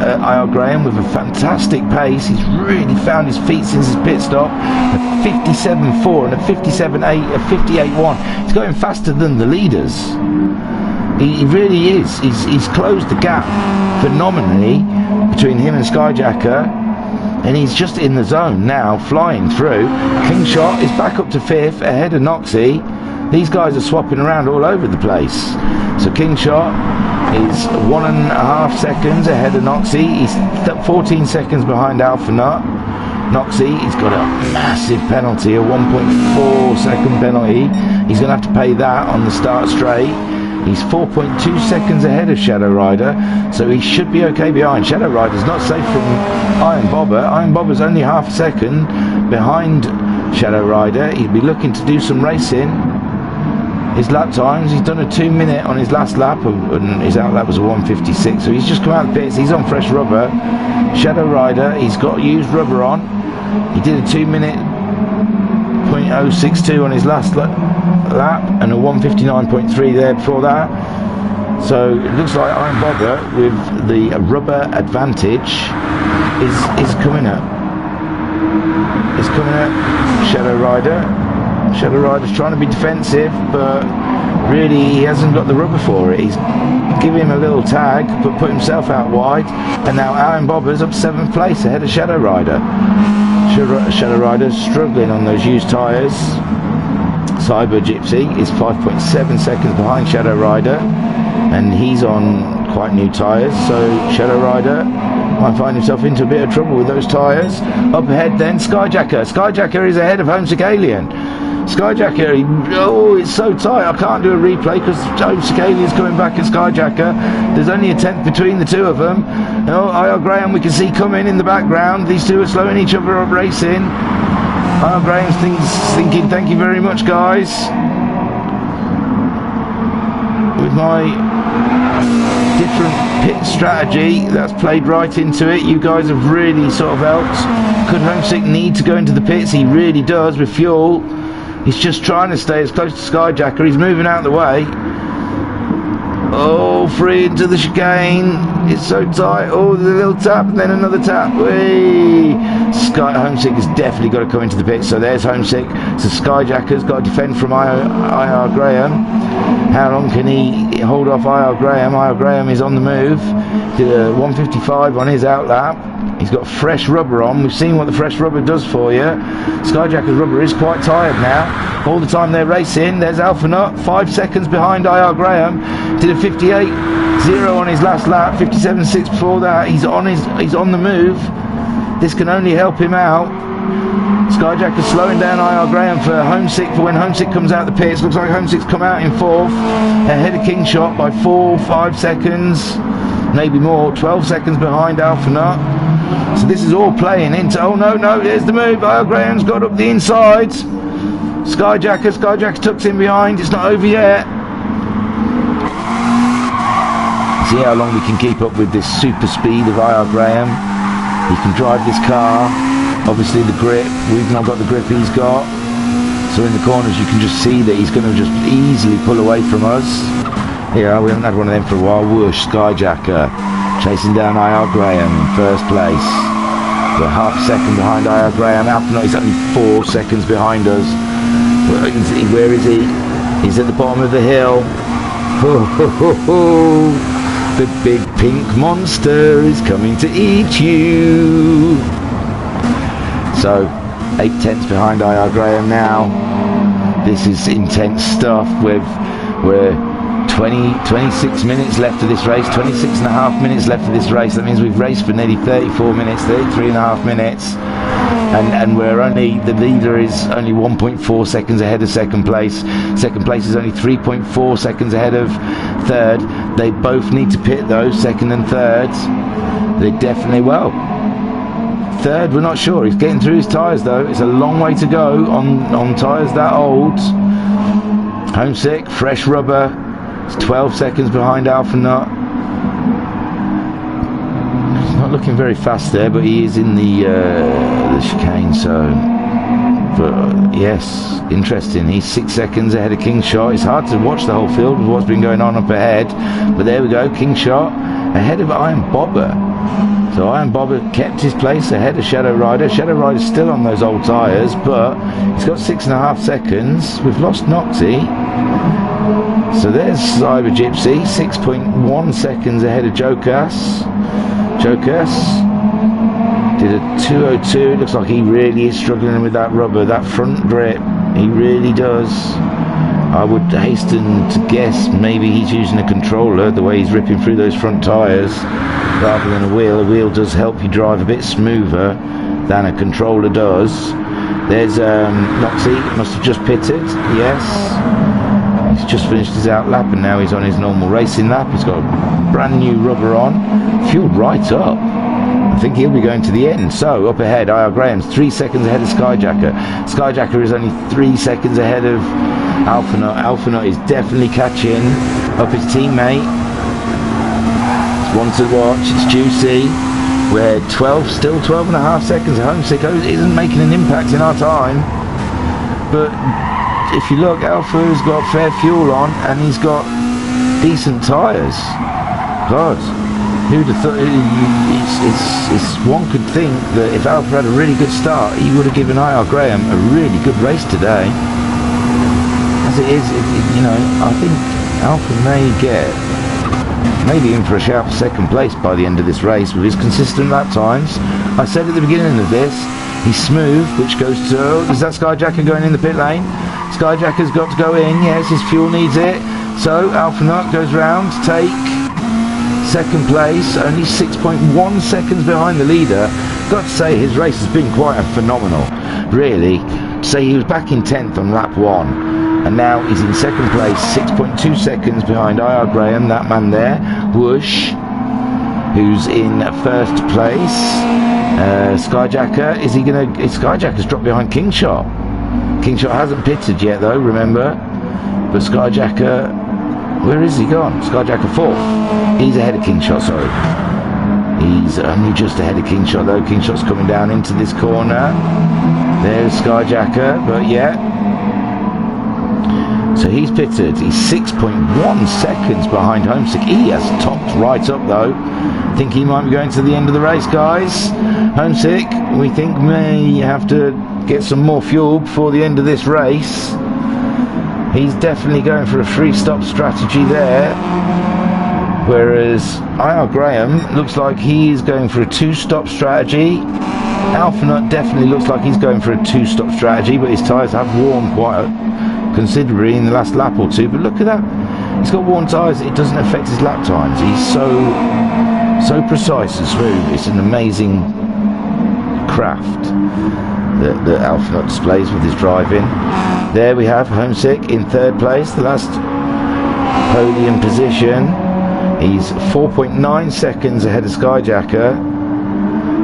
Io Graham with a fantastic pace. He's really found his feet since his pit stop. A 57.4 and a 57.8, a 58.1. He's going faster than the leaders. He really is. He's closed the gap phenomenally between him and Skyjacker, and he's just in the zone now, flying through. Kingshot is back up to 5th, ahead of Noxie. These guys are swapping around all over the place. So Kingshot is 1.5 seconds ahead of Noxie. He's 14 seconds behind Alpha Nut. Noxie, he's got a massive penalty, a 1.4 second penalty. He's going to have to pay that on the start straight. He's 4.2 seconds ahead of Shadow Rider, so he should be okay behind. Shadow Rider's not safe from Iron Bobber. Iron Bobber's only half a second behind Shadow Rider. He'd be looking to do some racing. His lap times, he's done a 2 minute on his last lap, and his out lap was a 1:56, so he's just come out of the pits. He's on fresh rubber. Shadow Rider, he's got used rubber on. He did a 2 minute .062 on his last lap and a 1:59.3 there before that. So it looks like Iron Bobber with the rubber advantage is coming up. Is coming up. Shadow Rider. Shadow Rider's trying to be defensive, but really he hasn't got the rubber for it. He's giving him a little tag, but put himself out wide, and now Iron Bobber's up 7th place ahead of Shadow Rider. Shadow Rider's struggling on those used tyres. Cyber Gypsy is 5.7 seconds behind Shadow Rider, and he's on quite new tyres, so Shadow Rider might find himself into a bit of trouble with those tyres. Up ahead then, Skyjacker. Skyjacker is ahead of Homesick Alien. Skyjacker, it's so tight, I can't do a replay because Homesick Alien's coming back at Skyjacker. There's only a 10th between the two of them. Io Graham we can see coming in the background. These two are slowing each other up racing. Graham's thinking, thank you very much, guys. With my different pit strategy, that's played right into it. You guys have really sort of helped. Could Homesick need to go into the pits? He really does with fuel. He's just trying to stay as close to Skyjacker. He's moving out of the way. Oh, free into the chicane. It's so tight. Oh, the little tap and then another tap. Whee! Homesick has definitely got to come into the pits. So there's Homesick. So Skyjacker's got to defend from IR Graham. How long can he hold off IR Graham? IR Graham is on the move. Did a 155 on his outlap. He's got fresh rubber on. We've seen what the fresh rubber does for you. Skyjacker's rubber is quite tired now. All the time they're racing. There's Alpha Nut, 5 seconds behind IR Graham. Did a 58.0 on his last lap. 57.6 before that. He's on the move. This can only help him out. Skyjacker's slowing down IR Graham for Homesick, for when Homesick comes out the pits. Looks like Homesick's come out in 4th, ahead of Kingshot by 4-5 seconds, maybe more. 12 seconds behind Alpha Nut. So this is all playing into, oh no, there's the move. IR Graham's got up the inside. Skyjacker tucks in behind. It's not over yet. See how long we can keep up with this super speed of IR Graham. He can drive this car. Obviously the grip, we've not got the grip he's got. So in the corners you can just see that he's going to just easily pull away from us. Yeah, we haven't had one of them for a while. Whoosh, Skyjacker chasing down IR Graham in 1st place. We're half a second behind IR Graham. Alpha Nut is only 4 seconds behind us. Where is he? He's at the bottom of the hill. Ho, ho, ho, ho. The big pink monster is coming to eat you. So 8 tenths behind IR Graham now. This is intense stuff. We're 26 minutes left of this race, 26 and a half minutes left of this race. That means we've raced for nearly 34 minutes, 33 and a half minutes. And the leader is only 1.4 seconds ahead of second place. Second place is only 3.4 seconds ahead of third. They both need to pit though, second and third. They definitely will. Third, we're not sure. He's getting through his tyres though. It's a long way to go on tyres that old. Homesick, fresh rubber. It's 12 seconds behind Alpha Nut. He's not looking very fast there, but he is in the chicane. So, but yes, interesting. He's 6 seconds ahead of Kingshot. It's hard to watch the whole field with what's been going on up ahead. But there we go, Kingshot ahead of Iron Bobber. So Iron Bobber kept his place ahead of Shadow Rider. Shadow Rider's still on those old tyres, but he's got 6.5 seconds. We've lost Noxie. So there's Cyber Gypsy, 6.1 seconds ahead of Jokas. Jokas did a 2:02. Looks like he really is struggling with that rubber, that front grip. He really does. I would hasten to guess maybe he's using a controller, the way he's ripping through those front tyres, rather than a wheel. A wheel does help you drive a bit smoother than a controller does. There's Noxie, must have just pitted, yes. He's just finished his out lap and now he's on his normal racing lap. He's got brand new rubber on, fueled right up. I think he'll be going to the end. So up ahead, IR Graham's 3 seconds ahead of Skyjacker. Skyjacker is only 3 seconds ahead of Alpha Nut. Alpha Nut is definitely catching up his teammate. It's one to watch. It's juicy. We're still 12 and a half seconds. Homesick isn't making an impact in our time. But if you look, Alpha's got fair fuel on and he's got decent tyres. God, who'd have thought? One could think that if Alpha had a really good start, he would have given IR Graham a really good race today. As it is, I think Alpha may get maybe in for a shout for second place by the end of this race with his consistent lap times. I said at the beginning of this, he's smooth, which goes to, is that Skyjacker going in the pit lane? Skyjacker's got to go in, yes, his fuel needs it. So Alpha Nut goes round to take second place, only 6.1 seconds behind the leader. Got to say his race has been quite phenomenal, really. Say he was back in 10th on lap 1 and now he's in second place, 6.2 seconds behind IR Graham, that man there, Whoosh, who's in first place. Skyjacker, is he going to... Skyjacker's dropped behind Kingshot. Kingshot hasn't pitted yet though, remember. But Skyjacker, where is he gone? Skyjacker 4th. He's ahead of Kingshot, sorry. He's only just ahead of Kingshot though. Kingshot's coming down into this corner. There's Skyjacker, but yeah. So he's pitted. He's 6.1 seconds behind Homesick. He has topped right up though. I think he might be going to the end of the race, guys. Homesick, we think may have to get some more fuel before the end of this race. He's definitely going for a 3-stop strategy there. Whereas IR Graham looks like he's going for a 2-stop strategy. Alpha Nut definitely looks like he's going for a 2-stop strategy, but his tyres have worn quite considerably in the last lap or two. But look at that. He's got worn tyres. It doesn't affect his lap times. He's so precise and smooth. It's an amazing craft that Alpha Nut displays with his driving. There we have Homesick in 3rd place, the last podium position. He's 4.9 seconds ahead of Skyjacker.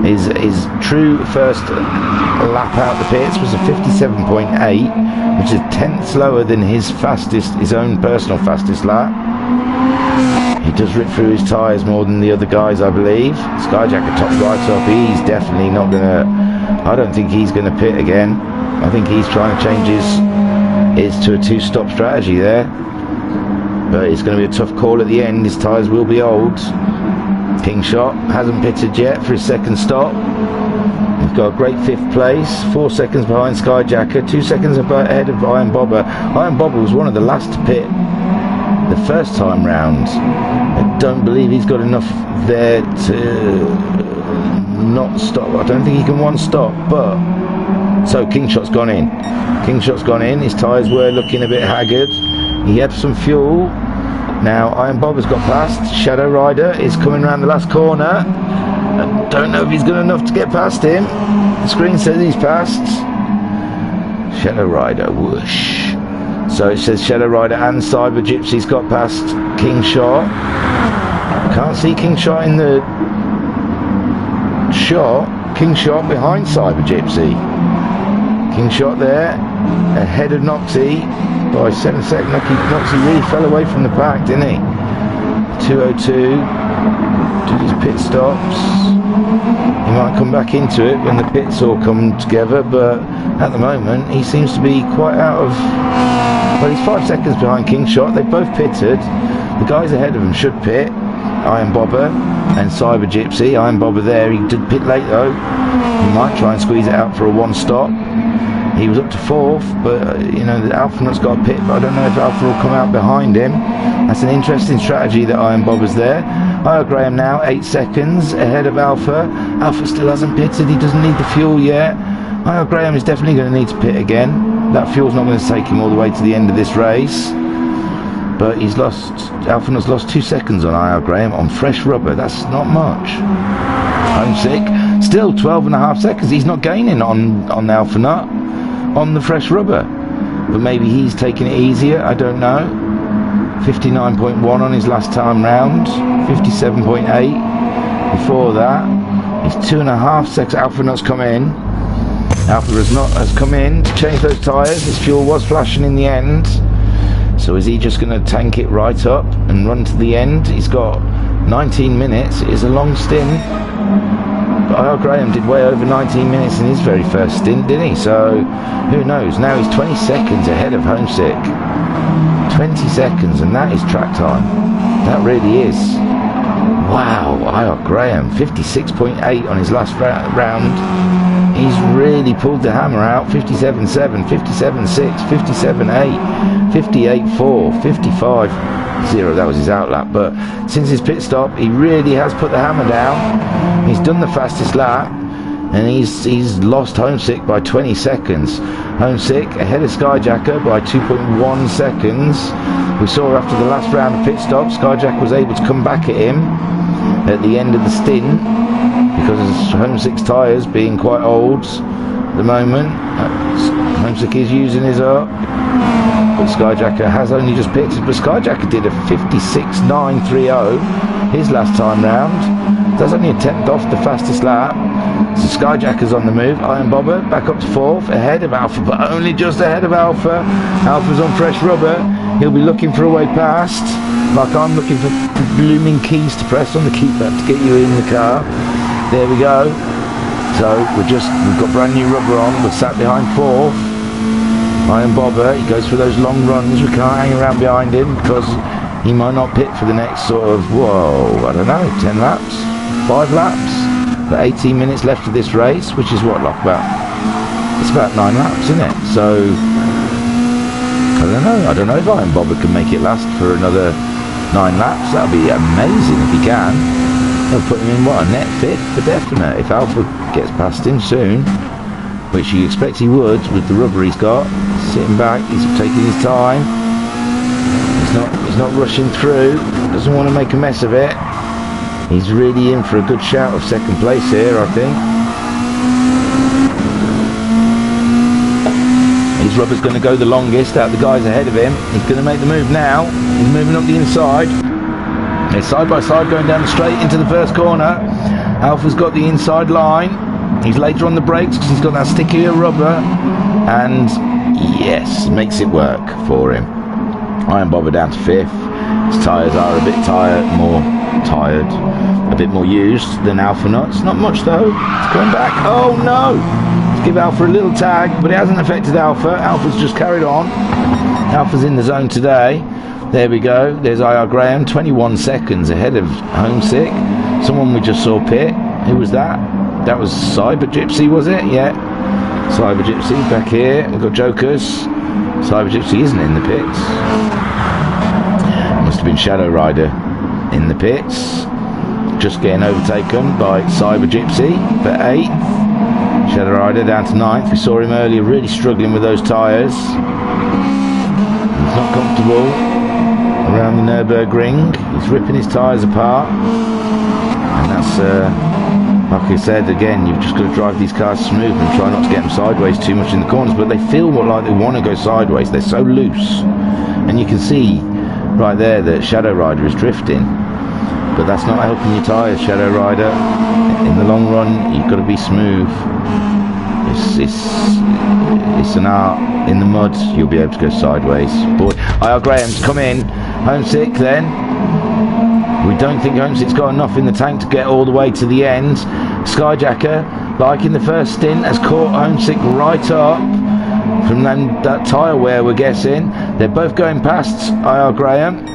His true first lap out the pits was a 57.8, which is 10th slower than his own personal fastest lap. He does rip through his tyres more than the other guys, I believe. Skyjacker tops right up. He's definitely not going to... I don't think he's going to pit again. I think he's trying to change his to a 2-stop strategy there. But it's going to be a tough call at the end. His tyres will be old. Kingshot hasn't pitted yet for his 2nd stop. He's got a great 5th place, 4 seconds behind Skyjacker, 2 seconds ahead of Iron Bobber. Iron Bobber was one of the last to pit the first time round. I don't believe he's got enough there to not stop. I don't think he can 1-stop, but... So Kingshot's gone in. Kingshot's gone in. His tyres were looking a bit haggard. He had some fuel. Now Iron Bobber's got past. Shadow Rider is coming around the last corner. I don't know if he's good enough to get past him. The screen says he's passed. Shadow Rider, whoosh. So it says Shadow Rider and Cyber Gypsy's got past Kingshot. Can't see Kingshot in the shot. Kingshot behind Cyber Gypsy. Kingshot there, ahead of Noxie by 7 seconds. Noxie really fell away from the pack, didn't he? 2:02. Did his pit stops. He might come back into it when the pits all come together, but at the moment he seems to be quite out of... Well, he's 5 seconds behind Kingshot. They've both pitted. The guys ahead of him should pit. Iron Bobber and Cyber Gypsy. Iron Bobber there, he did pit late though. He might try and squeeze it out for a 1-stop. He was up to 4th, but you know, the Alpha Nut's got a pit, but I don't know if Alpha will come out behind him. That's an interesting strategy that Iron Bobber's there. IR Graham now 8 seconds ahead of Alpha. Alpha still hasn't pitted. He doesn't need the fuel yet. IR Graham is definitely going to need to pit again. That fuel's not going to take him all the way to the end of this race. But he's lost... Alpha Nut's lost 2 seconds on IR Graham on fresh rubber. That's not much. Homesick. Still 12.5 seconds. He's not gaining on Alpha Nut on the fresh rubber. But maybe he's taking it easier. I don't know. 59.1 on his last time round. 57.8 before that. He's 2.5 seconds. Alpha Nut's come in. Alpha has come in to change those tyres. His fuel was flashing in the end. So is he just going to tank it right up and run to the end? He's got 19 minutes. It is a long stint. But IR Graham did way over 19 minutes in his very first stint, didn't he? So who knows? Now he's 20 seconds ahead of Homesick. 20 seconds, and that is track time. That really is. Wow, IR Graham, 56.8 on his last round. He's really pulled the hammer out. 57.7, 57.6, 57.8, 58.4, 55.0. That was his outlap. But since his pit stop, he really has put the hammer down. He's done the fastest lap, and he's lost Homesick by 20 seconds. Homesick ahead of Skyjacker by 2.1 seconds. We saw after the last round of pit stops, Skyjacker was able to come back at him at the end of the stint, because of Homesick's tyres being quite old at the moment. Homesick is using his up. but Skyjacker has only just pitted. But Skyjacker did a 56.930 his last time round. That's only a 10th off the fastest lap. So Skyjacker's on the move. Iron Bobber back up to 4th, ahead of Alpha, but only just ahead of Alpha. Alpha's on fresh rubber. He'll be looking for a way past, like I'm looking for blooming keys to press on the keypad to get you in the car. There we go. So we've got brand new rubber on. We're sat behind 4th. Iron Bobber, he goes for those long runs. We can't hang around behind him because he might not pit for the next sort of, I don't know, 10 laps, 5 laps. But 18 minutes left of this race, which is what, like it's about 9 laps, isn't it? So I don't know if Iron Bobber can make it last for another 9 laps. That'll be amazing if he can. They'll put him in a net 5th for definite if Alpha gets past him soon, which you expect he would with the rubber he's got. Sitting back, he's taking his time. He's not rushing through. Doesn't want to make a mess of it. He's really in for a good shout of second place here, I think. His rubber's going to go the longest out of the guys ahead of him. He's going to make the move now. He's moving up the inside. They're side by side going down the straight into the first corner. Alpha's got the inside line. He's later on the brakes because he's got that stickier rubber. And yes, makes it work for him. Iron Bobber down to 5th. His tyres are a bit more tired, a bit more used than Alpha Nuts. Not much though. It's coming back. Oh no! Let's give Alpha a little tag, but it hasn't affected Alpha. Alpha's just carried on. Alpha's in the zone today. There we go. There's IR Graham, 21 seconds ahead of Homesick. Someone we just saw pit. Who was that? That was Cyber Gypsy, was it? Yeah. Cyber Gypsy back here. We've got Jokers. Cyber Gypsy isn't in the pits. Must have been Shadow Rider in the pits. Just getting overtaken by Cyber Gypsy for 8th. Shadow Rider down to 9th. We saw him earlier really struggling with those tyres. He's not comfortable around the Nurburgring. He's ripping his tyres apart. And that's, like I said, again, you've just got to drive these cars smooth and try not to get them sideways too much in the corners. But they feel like they want to go sideways. They're so loose. And you can see right there that Shadow Rider is drifting. But that's not helping your tyres, Shadow Rider. In the long run, you've got to be smooth. It's an art. In the mud, you'll be able to go sideways. Boy, IR Graham's come in. Homesick then. We don't think Homesick's got enough in the tank to get all the way to the end. Skyjacker, like in the first stint, has caught Homesick right up from that tyre wear, we're guessing. They're both going past IR Graham.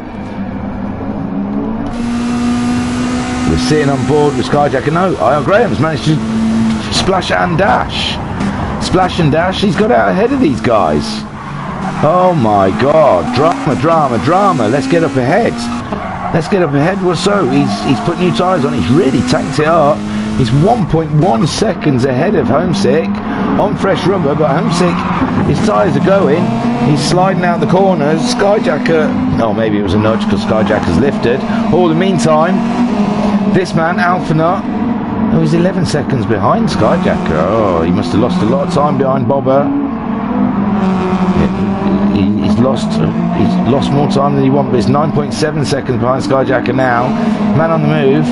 We're sitting on board with Skyjacker. No, IR Graham's managed to splash and dash. Splash and dash. He's got out ahead of these guys. Oh my God. Drama, drama, drama. Let's get up ahead. Let's get up ahead. Well, so he's put new tyres on. He's really tanked it up. He's 1.1 seconds ahead of Homesick on fresh rubber, but Homesick, his tyres are going. He's sliding out the corners. Skyjacker, oh, maybe it was a nudge because Skyjacker's lifted. All the meantime, this man, Alpha Nut, oh, he's 11 seconds behind Skyjacker. Oh, he must have lost a lot of time behind Bobber. He's lost more time than he wanted, but he's 9.7 seconds behind Skyjacker now. Man on the move.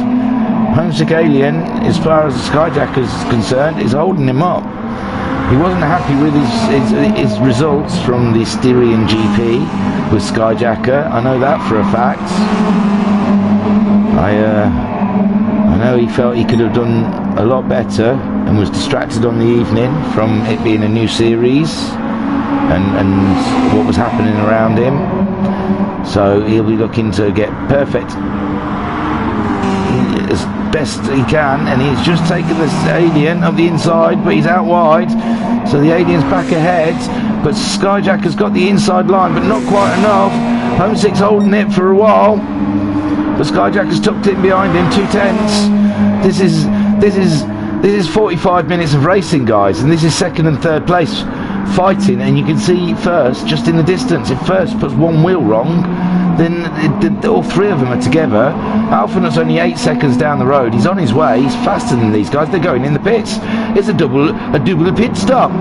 Homesick Alien, as far as Skyjacker's concerned, is holding him up. He wasn't happy with his results from the Styrian GP with Skyjacker. I know that for a fact. I know he felt he could have done a lot better and was distracted on the evening from it being a new series and what was happening around him. So he'll be looking to get perfect as best he can, and he's just taken this Alien up the inside, but he's out wide, so the Alien's back ahead, but Skyjacker's got the inside line, but not quite enough. Homesick's holding it for a while, but Skyjacker's tucked in behind him, 2/10. This is 45 minutes of racing, guys, and this is second and third place fighting, and you can see first, just in the distance, if first puts one wheel wrong, then all three of them are together. Alpha Nut's only 8 seconds down the road. He's on his way. He's faster than these guys. They're going in the pits. It's a double pit stop.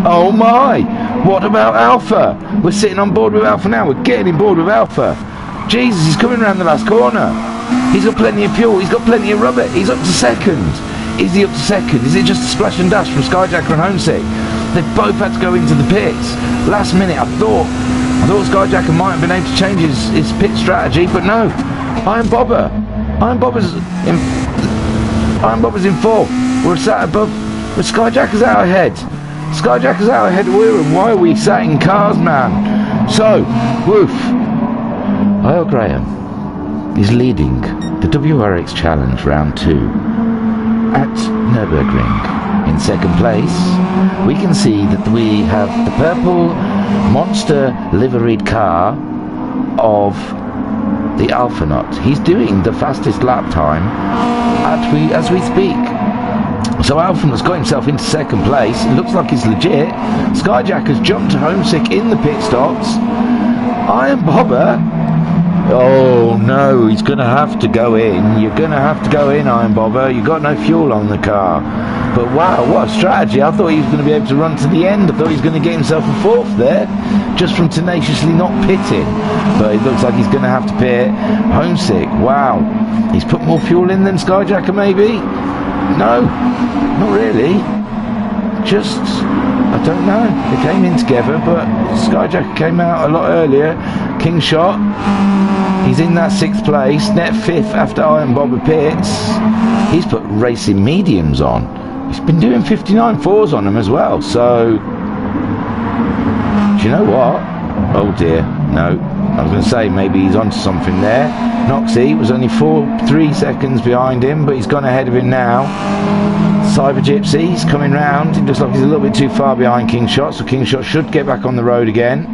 Oh my! What about Alpha? We're sitting on board with Alpha now. We're getting on board with Alpha. Jesus, he's coming around the last corner. He's got plenty of fuel. He's got plenty of rubber. He's up to second. Is he up to second? Is it just a splash and dash from Skyjacker and Homesick? They've both had to go into the pits. Last minute, I thought Skyjacker might have been able to change his pit strategy, but no. Iron Bobber's in fourth. We're sat above. But Skyjacker's out ahead. Skyjacker's out ahead of Weir, and why are we sat in cars, man? So, woof. Earl Graham is leading the WRX Challenge Round 2 at Nurburgring. In second place, we can see that we have the purple monster liveried car of the Alphanaut. He's doing the fastest lap time as we speak. So Alphanaut's got himself into second place. It looks like he's legit. Skyjacker's jumped to Homesick in the pit stops. Iron Bobber. Oh no, he's going to have to go in. You're going to have to go in, Iron Bobber. You've got no fuel on the car. But wow, what a strategy. I thought he was going to be able to run to the end. I thought he was going to get himself a fourth there, just from tenaciously not pitting. But it looks like he's going to have to pit. Homesick, wow. He's put more fuel in than Skyjacker maybe? No, not really. Just, I don't know. They came in together, but Skyjacker came out a lot earlier. King Shot, he's in that sixth place, net fifth after Iron Bobber pits. He's put racing mediums on. He's been doing 59 fours on them as well. So, do you know what? Oh dear, no. I was going to say maybe he's onto something there. Noxie was only 3 seconds behind him, but he's gone ahead of him now. Cyber Gypsy's coming round. It looks like he's a little bit too far behind King Shot, so King Shot should get back on the road again.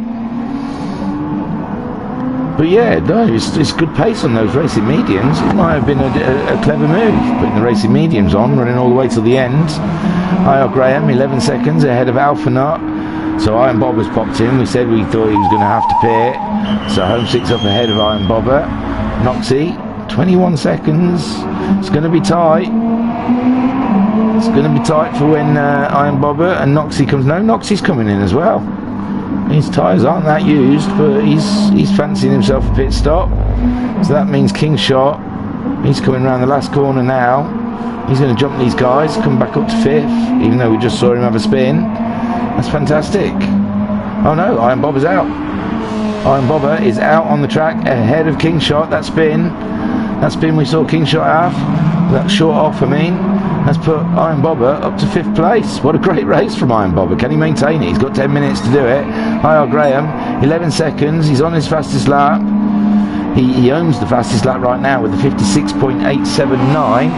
But yeah, no, it's good pace on those racing mediums. It might have been a clever move, putting the racing mediums on, running all the way to the end. Earl Graham, 11 seconds ahead of Alphanaut. So Iron Bobber's popped in. We said we thought he was going to have to pit. So Homesick's up ahead of Iron Bobber. Noxie, 21 seconds. It's going to be tight. It's going to be tight for when Iron Bobber and Noxie comes. No, Noxie's coming in as well. His tyres aren't that used, but he's fancying himself a pit stop. So that means King Shot. He's coming around the last corner now. He's going to jump these guys, come back up to fifth, even though we just saw him have a spin. That's fantastic. Oh no, Iron Bobber's out. Iron Bobber is out on the track ahead of King Shot. That spin we saw King Shot have, that short off, has put Iron Bobber up to fifth place. What a great race from Iron Bobber. Can he maintain it? He's got 10 minutes to do it. Earl Graham, 11 seconds. He's on his fastest lap. He owns the fastest lap right now with a 56.879.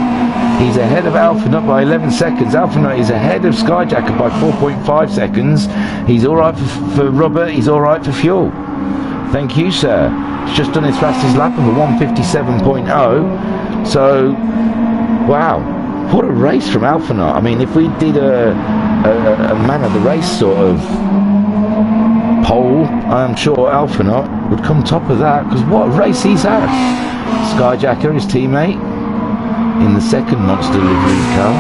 He's ahead of Alphanaut by 11 seconds. Alphanaut is ahead of Skyjacker by 4.5 seconds. He's alright for rubber, he's alright for fuel. Thank you, sir. He's just done his fastest lap of a 157.0. So, wow, what a race from Alphanaut. I mean, if we did a man of the race sort of poll, I'm sure Alphanaut would come top of that, because what a race he's had. Skyjacker, his teammate, in the second monster livery car,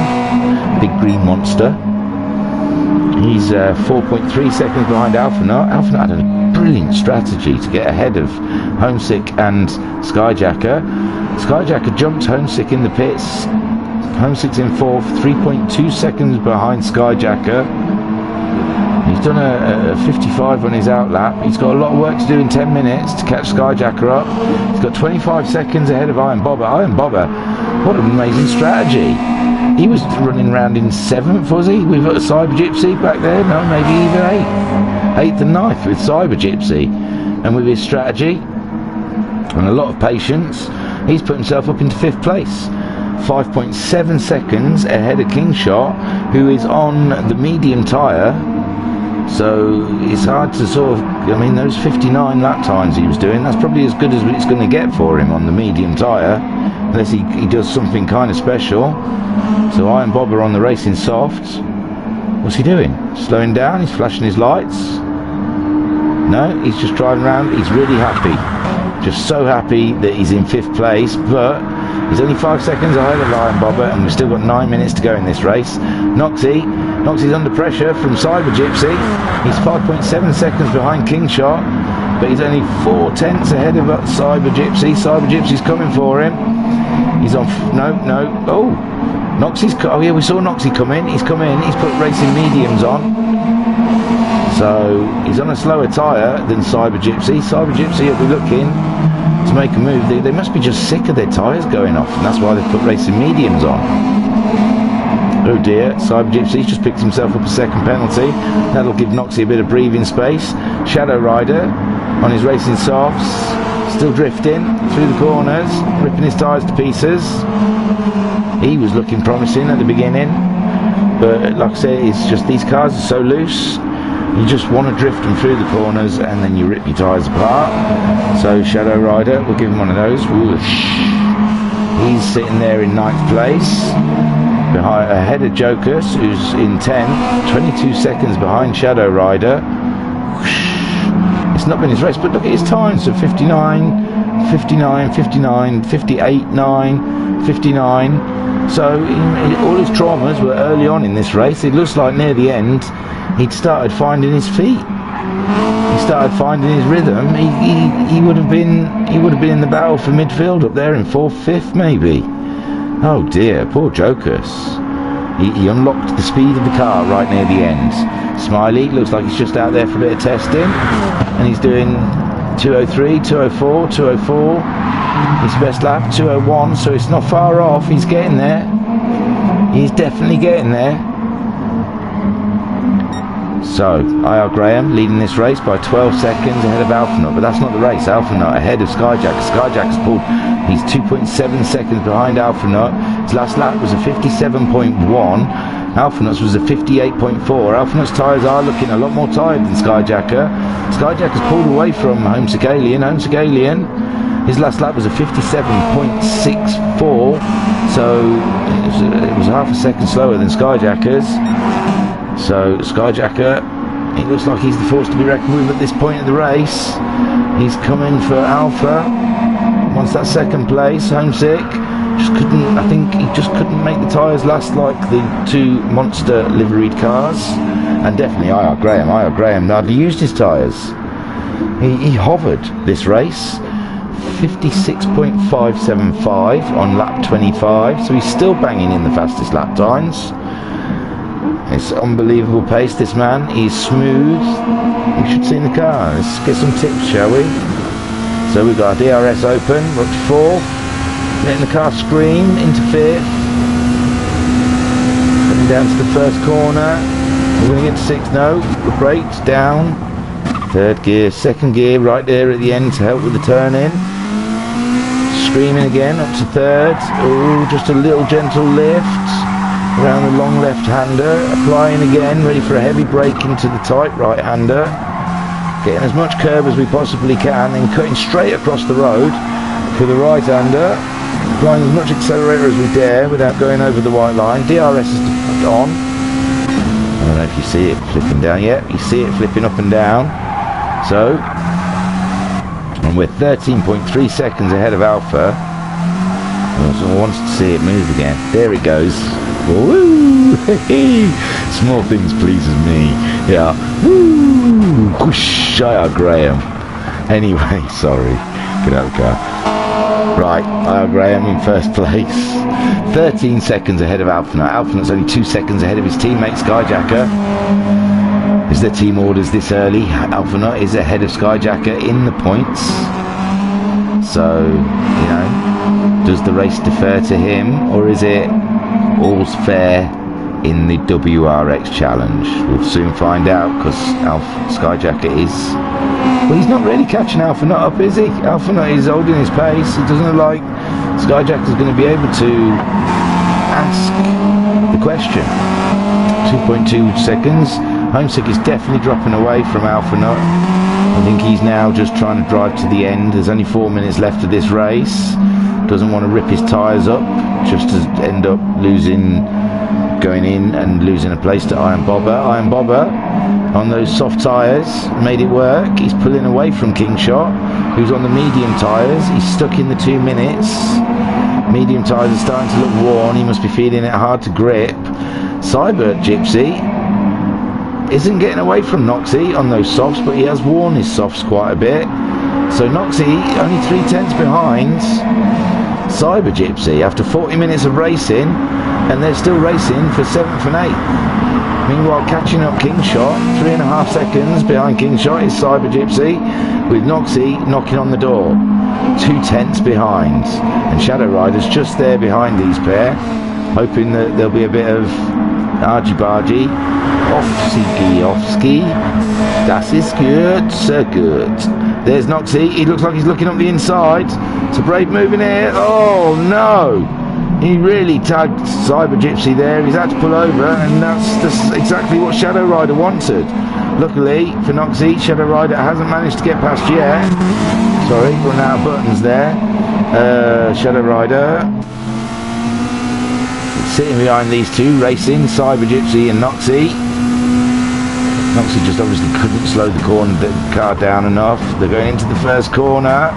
big green monster. He's 4.3 seconds behind Alphanaut. Alphanaut had a brilliant strategy to get ahead of Homesick and Skyjacker. Skyjacker jumped Homesick in the pits. Homesick's in fourth, 3.2 seconds behind Skyjacker. He's done a 55 on his outlap. He's got a lot of work to do in 10 minutes to catch Skyjacker up. He's got 25 seconds ahead of Iron Bobber. Iron Bobber, what an amazing strategy. He was running around in 7th, was he? With a Cyber Gypsy back there? No, maybe even 8th and 9th with Cyber Gypsy. And with his strategy and a lot of patience, he's put himself up into 5th place. 5.7 seconds ahead of King Shot, who is on the medium tyre. So it's hard to sort of, I mean, those 59 lap times he was doing, that's probably as good as it's going to get for him on the medium tyre, unless he does something kind of special. So Iron Bobber on the racing soft. What's he doing? Slowing down? He's flashing his lights? No, he's just driving around. He's really happy. Just so happy that he's in 5th place, but He's only 5 seconds ahead of Iron Bobber, and we've still got 9 minutes to go in this race. Noxie's under pressure from Cyber Gypsy. He's 5.7 seconds behind Kingshot, but he's only 4/10 ahead of Cyber Gypsy. Cyber Gypsy's coming for him. He's on. No. Oh, Noxie's. Oh yeah, we saw Noxie come in. He's come in. He's put racing mediums on. So he's on a slower tyre than Cyber Gypsy. Cyber Gypsy will be looking to make a move. They must be just sick of their tyres going off, and that's why they've put racing mediums on. Oh dear, Cyber Gypsy's just picked himself up a second penalty. That'll give Noxie a bit of breathing space. Shadow Rider on his racing softs, still drifting through the corners, ripping his tyres to pieces. He was looking promising at the beginning, but like I say, it's just these cars are so loose. You just want to drift them through the corners and then you rip your tyres apart. So Shadow Rider, we'll give him one of those. Whoosh. He's sitting there in 9th place, ahead of Jokus, who's in 10th, 22 seconds behind Shadow Rider. Whoosh. It's not been his race, but look at his times. So 59, 59, 59, 58, 9, 59. So all his traumas were early on in this race. It looks like near the end he'd started finding his feet. He started finding his rhythm. He would have been in the battle for midfield up there in 4th, 5th maybe. Oh dear, poor Jokus. He unlocked the speed of the car right near the end. Smiley looks like he's just out there for a bit of testing, and he's doing 203, 204, 204. His best lap 201, so it's not far off. He's getting there. He's definitely getting there. So, IR Graham leading this race by 12 seconds ahead of Alphanut, but that's not the race. Alphanut ahead of Skyjack. Skyjack's pulled. He's 2.7 seconds behind Alphanut. His last lap was a 57.1. Alphanut's was a 58.4. Alphanut's tyres are looking a lot more tired than Skyjacker. Skyjacker's pulled away from Homesick Alien. Homesick Alien, his last lap was a 57.64, so it was half a second slower than Skyjacker's. So Skyjacker, it looks like he's the force to be reckoned with at this point of the race. He's coming for Alpha. Wants that second place. Homesick I think he just couldn't make the tyres last like the two monster liveried cars. And definitely IR Graham hardly used his tyres. He hovered this race. 56.575 on lap 25, so he's still banging in the fastest lap times. It's unbelievable pace, this man. He's smooth. You should see in the car. Let's get some tips, shall we? So we've got our DRS open. We're up to 4th. Letting the car scream into 5th. Coming down to the first corner. We're going to get to 6th. No, the brakes down. 3rd gear, 2nd gear, right there at the end to help with the turn in. Screaming again, up to 3rd. Oh, just a little gentle lift around the long left-hander, applying again, ready for a heavy brake into the tight right-hander, getting as much curb as we possibly can, then cutting straight across the road for the right-hander, applying as much accelerator as we dare without going over the white line. DRS is on. I don't know if you see it flipping down yet. You see it flipping up and down. So, and we're 13.3 seconds ahead of Alpha. I wants to see it move again. There it goes. Woo! Small things pleases me. Yeah. Woo! Whoosh! IR Graham. Anyway, sorry. Get out of the car. Right, IR Graham in 1st place. 13 seconds ahead of Alphanut. Alphanut's only 2 seconds ahead of his teammate Skyjacker. Is their team orders this early? Alphanut is ahead of Skyjacker in the points. So, you know, does the race defer to him, or is it all's fair in the WRX challenge? We'll soon find out, because Skyjacker is... Well, he's not really catching Alphanut up, is he? Alphanut is holding his pace. It doesn't look like Skyjacker's going to be able to ask the question. 2.2 seconds. Homesick is definitely dropping away from Alphanut. I think he's now just trying to drive to the end. There's only 4 minutes left of this race. Doesn't want to rip his tyres up just to end up going in and losing a place to Iron Bobber. Iron Bobber on those soft tyres made it work. He's pulling away from Kingshot. who's on the medium tyres. He's stuck in the 2 minutes. Medium tyres are starting to look worn. He must be feeling it hard to grip. Cyber Gypsy isn't getting away from Noxie on those softs, but he has worn his softs quite a bit. So Noxie only 3/10 behind Cyber Gypsy after 40 minutes of racing, and they're still racing for 7th and 8th. Meanwhile, catching up Kingshot, 3.5 seconds behind Kingshot is Cyber Gypsy, with Noxie knocking on the door, 2/10 behind, and Shadow Rider's just there behind these pair, hoping that there'll be a bit of argy-bargy. Offski, das ist gut, so good. There's Noxie, he looks like he's looking up the inside. It's a brave move in here. Oh no! He really tagged Cyber Gypsy there. He's had to pull over, and that's exactly what Shadow Rider wanted. Luckily for Noxie, Shadow Rider hasn't managed to get past yet. Sorry, run out of buttons there. Shadow Rider sitting behind these two, racing, Cyber Gypsy and Noxie. Noxie just obviously couldn't slow the car down enough. They're going into the first corner.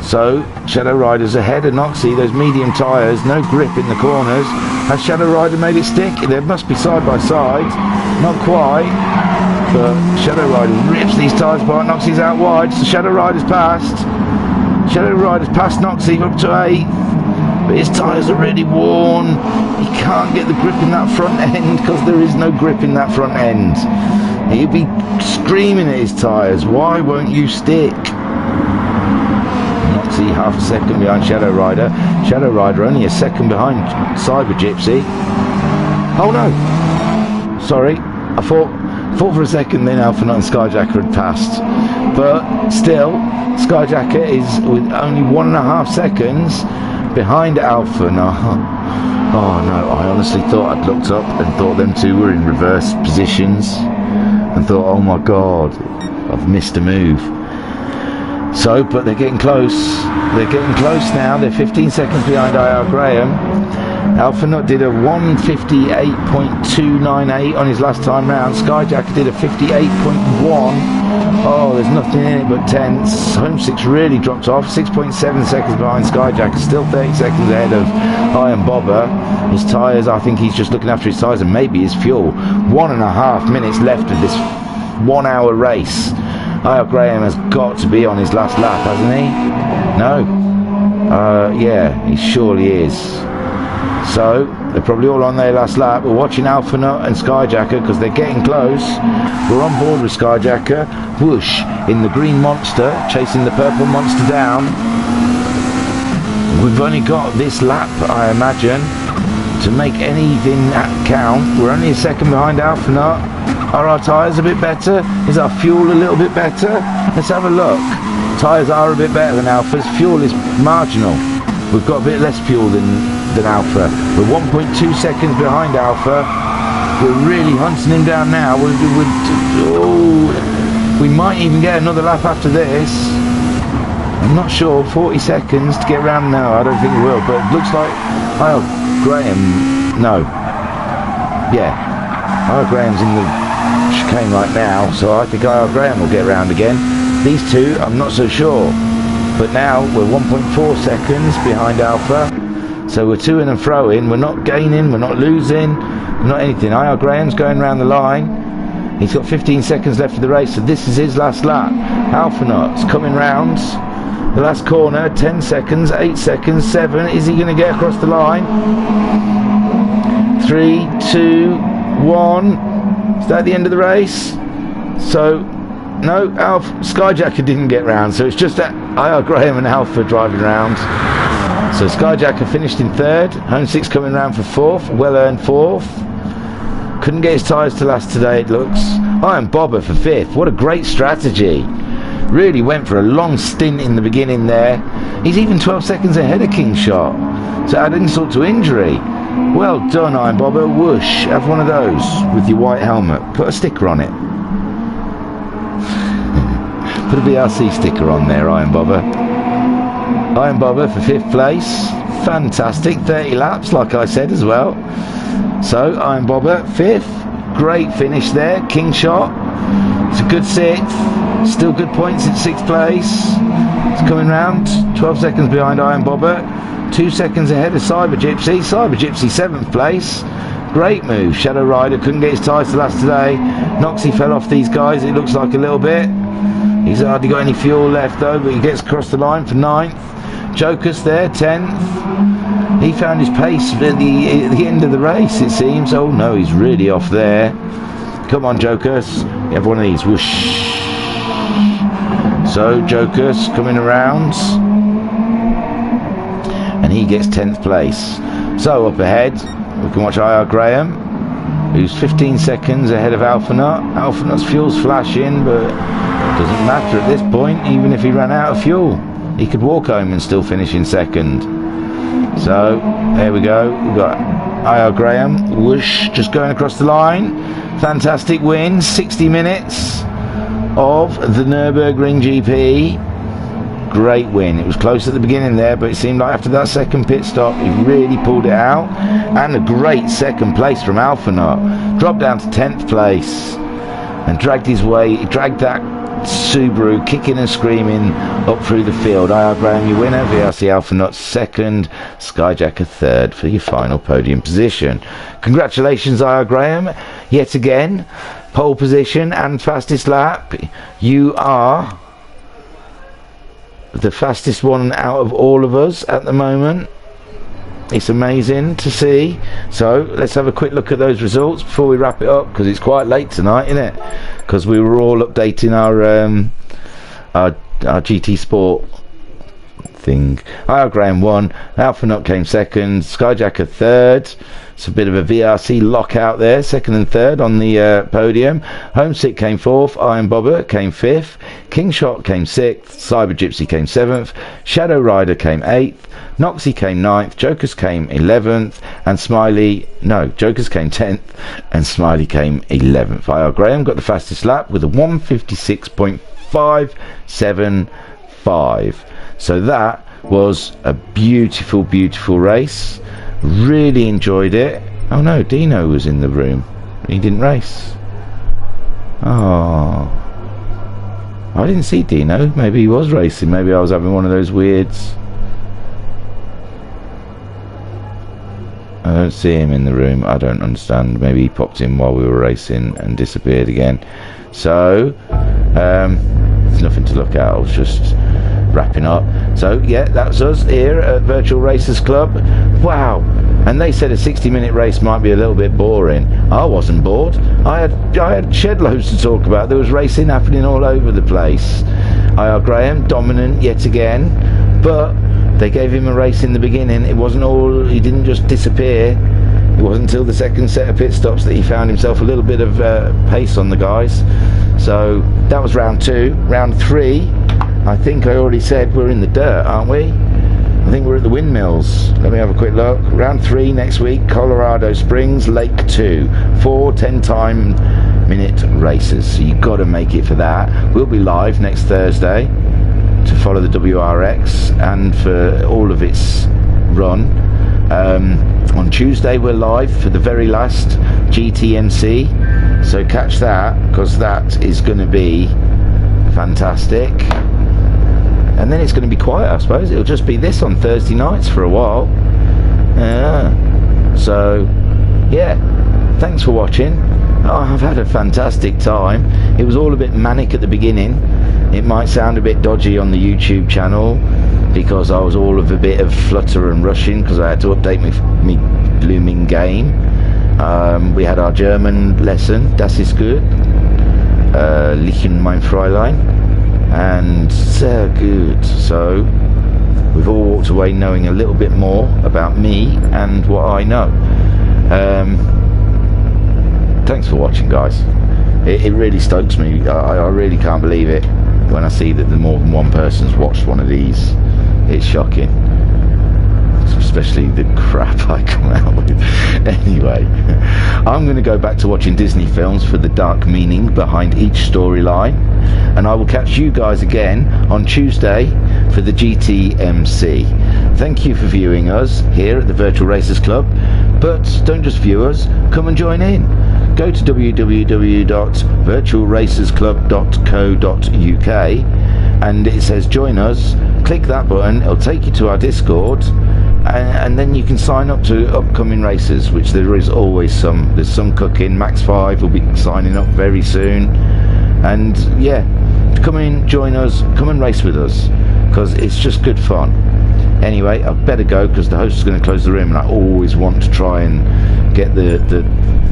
So, Shadow Rider's ahead of Noxie. Those medium tyres, no grip in the corners. Has Shadow Rider made it stick? They must be side by side. Not quite. But Shadow Rider rips these tyres apart. Noxie's out wide, so Shadow Rider's passed. Shadow Rider's passed Noxie up to 8th. But his tyres are really worn. He can't get the grip in that front end because there is no grip in that front end. He'd be screaming at his tyres, why won't you stick? Noxie half a second behind Shadow Rider. Shadow Rider only a second behind Cyber Gypsy. Oh no! Sorry, I thought for a second then Alphanut and Skyjacker had passed. But still, Skyjacker is with only 1.5 seconds behind Alpha. No. Oh no, I honestly thought I'd looked up and thought them two were in reverse positions and thought, oh my god, I've missed a move. So, but they're getting close. They're getting close now. They're 15 seconds behind IR Graham. Alphanut did a 1:58.298 on his last time round. Skyjacker did a 58.1. Oh, there's nothing in it but tenths. Home 6 really dropped off. 6.7 seconds behind Skyjacker. Still 30 seconds ahead of Iron Bobber. His tyres, I think he's just looking after his tyres and maybe his fuel. 1.5 minutes left of this 1 hour race. IR Graham has got to be on his last lap, hasn't he? No? Yeah, he surely is. So, they're probably all on their last lap. We're watching Alphanut and Skyjacker because they're getting close. We're on board with Skyjacker. Whoosh, in the green monster, chasing the purple monster down. We've only got this lap, I imagine, to make anything count. We're only a second behind Alphanut. Are our tyres a bit better? Is our fuel a little bit better? Let's have a look. Tyres are a bit better than Alpha's. Fuel is marginal. We've got a bit less fuel than Alpha. We're 1.2 seconds behind Alpha. We're really hunting him down now. We might even get another lap after this. I'm not sure. 40 seconds to get around now. I don't think we will, but it looks like Graham. No. Yeah. Graham's in the chicane right now, so I think Graham will get round again. These two, I'm not so sure. But now we're 1.4 seconds behind Alpha. So we're to and fro in. We're not gaining, we're not losing, not anything. IR Graham's going round the line. He's got 15 seconds left of the race, so this is his last lap. Alphanut's coming round the last corner. 10 seconds, 8 seconds, 7. Is he going to get across the line? 3, 2, 1. Is that the end of the race? So, no, Skyjacker didn't get round, so it's just that IR Graham and Alpha driving round. So Skyjacker finished in 3rd, Home 6 coming round for 4th, well earned 4th. Couldn't get his tyres to last today, it looks. Iron Bobber for 5th, what a great strategy. Really went for a long stint in the beginning there. He's even 12 seconds ahead of Kingshot, so add insult to injury. Well done, Iron Bobber. Whoosh, have one of those with your white helmet. Put a sticker on it. Put a BRC sticker on there, Iron Bobber. Iron Bobber for 5th place. Fantastic, 30 laps like I said as well. So Iron Bobber 5th, great finish there. Kingshot, it's a good 6th, still good points in 6th place. It's coming round, 12 seconds behind Iron Bobber, 2 seconds ahead of Cyber Gypsy. Cyber Gypsy 7th place. Great move. Shadow Rider couldn't get his tyres to last today. Noxie fell off these guys, it looks like a little bit. He's hardly got any fuel left though, but he gets across the line for 9th. Joker's there, 10th. He found his pace at the end of the race, it seems. Oh no, he's really off there. Come on, Jokers. You have one of these. Whoosh. So, Jokers coming around. And he gets 10th place. So, up ahead, we can watch IR Graham, who's 15 seconds ahead of Alpha Nut. Alpha Nut's fuel's flashing, but doesn't matter at this point, even if he ran out of fuel. He could walk home and still finish in 2nd. So, there we go. We've got IR Graham, whoosh, just going across the line. Fantastic win, 60 minutes of the Nurburgring GP. Great win. It was close at the beginning there, but it seemed like after that second pit stop, he really pulled it out. And a great 2nd place from Alpha Nut. Dropped down to 10th place and dragged his way, dragged that Subaru kicking and screaming up through the field. IR Graham, your winner. VRC Alpha Nut 2nd. Skyjacker 3rd for your final podium position. Congratulations, IR Graham. Yet again, pole position and fastest lap. You are the fastest one out of all of us at the moment. It's amazing to see. So let's have a quick look at those results before we wrap it up, because it's quite late tonight, isn't it? Because we were all updating our GT Sport thing. IR Graham won. Alpha Nut came 2nd. Skyjacker 3rd. It's a bit of a VRC lockout there, 2nd and 3rd on the podium. Homesick came 4th. Iron Bobber came 5th. Kingshot came 6th. Cyber Gypsy came 7th. Shadow Rider came 8th. Noxie came 9th. Jokers came 11th. And Jokers came 10th. And Smiley came 11th. IR Graham got the fastest lap with a 156.575. So that was a beautiful, beautiful race. Really enjoyed it. Oh no, Dino was in the room. He didn't race. Oh, I didn't see Dino. Maybe he was racing. Maybe I was having one of those weirds. I don't see him in the room. I don't understand. Maybe he popped in while we were racing and disappeared again. So there's nothing to look at. I was just wrapping up. So yeah, that's us here at Virtual Racers Club. Wow. And they said a 60-minute race might be a little bit boring. I wasn't bored. I had shed loads to talk about. There was racing happening all over the place. IR Graham dominant yet again, but they gave him a race in the beginning. It wasn't all, he didn't just disappear. It wasn't until the second set of pit stops that he found himself a little bit of pace on the guys. So that was round 2. Round 3, I think I already said we're in the dirt, aren't we? I think we're at the windmills. Let me have a quick look. Round 3 next week, Colorado Springs, Lake 2. 4 10-time-minute races. So you've got to make it for that. We'll be live next Thursday to follow the WRX and for all of its run. On Tuesday we're live for the very last GTMC. So catch that, because that is going to be fantastic. And then it's going to be quiet, I suppose. It'll just be this on Thursday nights for a while. So yeah, thanks for watching. I've had a fantastic time. It was all a bit manic at the beginning. It might sound a bit dodgy on the YouTube channel because I was all of a bit of flutter and rushing because I had to update me blooming game. We had our German lesson. Das ist gut. Liegen mein Fräulein. And sehr good. So we've all walked away knowing a little bit more about me and what I know. Thanks for watching, guys. It really stokes me. I really can't believe it when I see that more than one person's watched one of these. It's shocking, especially the crap I come out with. Anyway, I'm going to go back to watching Disney films for the dark meaning behind each storyline, and I will catch you guys again on Tuesday for the GTMC. Thank you for viewing us here at the Virtual Racers Club, but don't just view us, come and join in. go to www.virtualracersclub.co.uk, and it says join us. Click that button, it'll take you to our Discord, and then you can sign up to upcoming races, which there is always some. There's some cooking. Max 5 will be signing up very soon, and yeah, come in, join us, come and race with us, because it's just good fun. Anyway, I better go because the host is going to close the room, and I always want to try and get the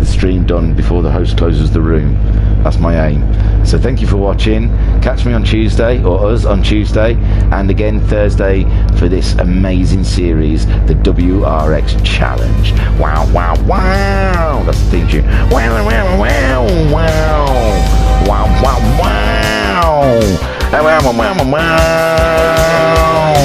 stream done before the host closes the room. That's my aim. So thank you for watching. Catch me on Tuesday, or us on Tuesday, and again Thursday for this amazing series, the WRX Challenge. Wow, wow, wow! That's the theme tune. Wow, wow, wow, wow! Wow, wow, wow! Wow, wow, wow, wow, wow!